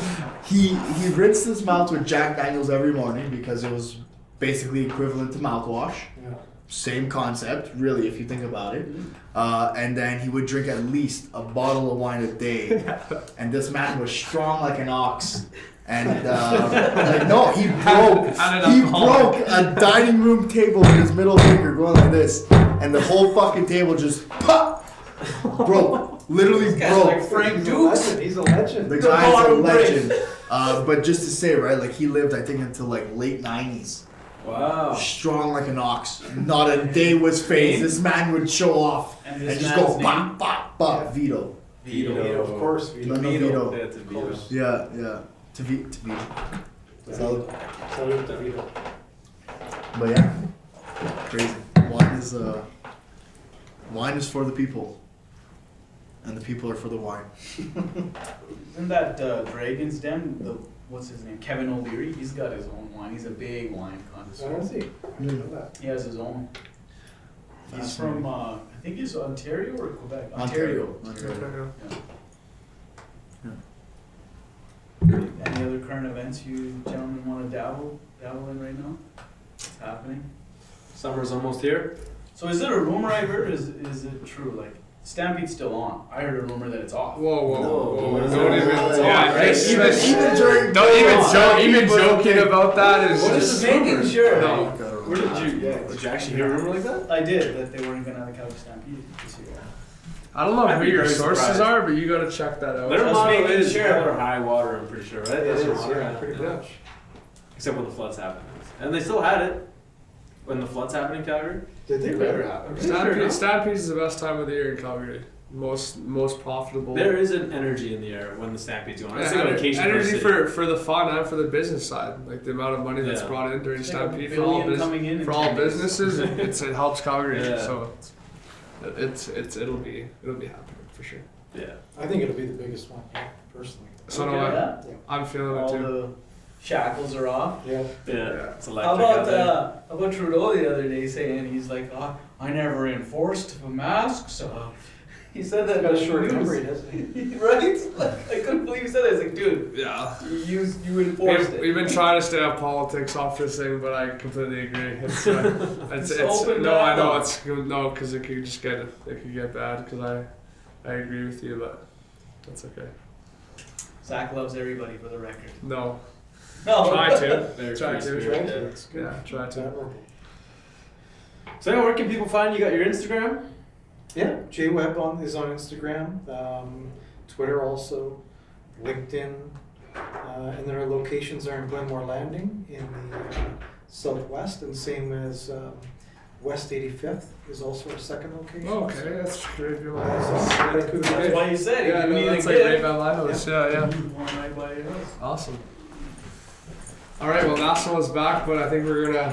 he rinsed his mouth with Jack Daniels every morning because it was basically equivalent to mouthwash. Yeah. Same concept, really, if you think about it. And then he would drink at least a bottle of wine a day. And this man was strong like an ox. And like, no, he broke a dining room table with his middle finger going like this, and the whole fucking table just pop, broke, literally broke. Like Frank Dukes. He's a legend. The guy's a legend. But just to say, right, like he lived, I think, until like late 90s. Wow. Strong like an ox. Not a day was phased. This man would show off And and this just man's go name? bop, bop, bop. Yeah. Vito. Vito. Of course, Vito. Vito. That's a Vito. Yeah. To Vito. So, Salute to Vito. but yeah, crazy. Wine is for the people, and the people are for the wine. Isn't that Dragon's Den? What's his name? Kevin O'Leary. He's got his own wine. He's a big wine I connoisseur. don't see. I didn't know that. He has his own. He's from, I think he's Ontario or Quebec? Ontario. Any other current events you gentlemen want to dabble in right now? What's happening? Summer's almost here. So is it a rumor I heard? Is it true? Like Stampede's still on. I heard a rumor that it's off. Whoa. It's Don't on. even. It's Yeah, on, right? Even during don't even on. joke. Even joking about that is What is just. this rumor? Making sure. No. Where did you actually hear a rumor like that? I did that they weren't gonna have a Calgary Stampede this year. I don't know I'd who be your very sources surprised. are, but you gotta check that out. Their Just motto making is sure. hell or high water, I'm pretty sure, right? It That's is, their motto. yeah, pretty Yeah. much. Except when the floods happened. And they still had it when the floods happened in Calgary. Did they better have Stampede is the best time of the year in Calgary. Most profitable. There is an energy in the air when the Stampede's going on. It's like a vacation energy for for the fun and for the business side, like the amount of money that's Yeah. brought in during It's like Stampede $1 for all billion coming in for all 10 years. businesses. It helps Calgary, Yeah. so it'll be happening for sure. Yeah. I think it'll be the biggest one, personally. So Okay, do I. yeah. I'm feeling it All too. the shackles are off. Yeah. Yeah. It's How electric out there. about Trudeau the other day saying he's like, I never enforced masks. He said that. He's got a in the short news. memory, doesn't he? Right? Like, I couldn't believe he said that. It's like, dude, Yeah. you enforced We've it. been trying to stay off politics off this thing, but I completely agree. It's It's open no, I know dialogue. it's no, because it could just get bad. Because I agree with you, but that's okay. Zach loves everybody for the record. No, No. try to. Very Try free to. spirit, yeah. It's good. Yeah, try to. Admirable. So yeah, where can people find you? Got your Instagram? Yeah, JWeb is on Instagram, Twitter also, LinkedIn, and then our locations are in Glenmore Landing in the southwest, and same as West 85th is also our second location. Okay, that's great. That's why you said it. Yeah, You no, need that's a like gift. right by my house. Yeah. One right by your house. Awesome. All right, well, Massimo's back, but I think we're gonna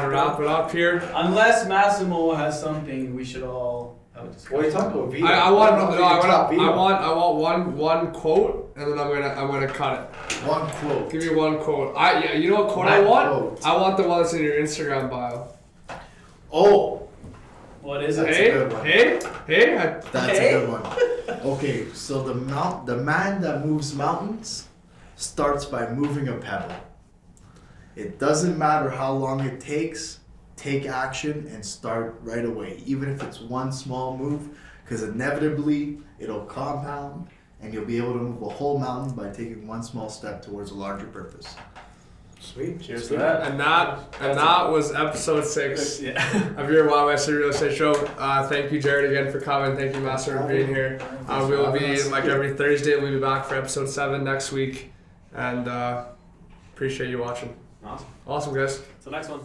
wrap it up here. Unless Massimo has something, we should all have a discussion. What are you talking about? Vito? I want Vito. one quote, and then I'm gonna cut it. One quote. Give me one quote. You know what quote I One want? quote. I want the one that's in your Instagram bio. Oh, What is That's it? a good one. Hey. that's Okay. a good one. Okay, so the man that moves mountains starts by moving a pebble. It doesn't matter how long it takes, take action and start right away, even if it's one small move, because inevitably it'll compound and you'll be able to move a whole mountain by taking one small step towards a larger purpose. Sweet. Cheers to that. And that was episode 6 Yeah. of your YYC Real Estate Show. Thank you, Jared, again for coming. Thank you, Master, for being here. We will be like every Thursday. We'll be back for episode 7 next week, and appreciate you watching. Awesome. Awesome, guys. Till next one.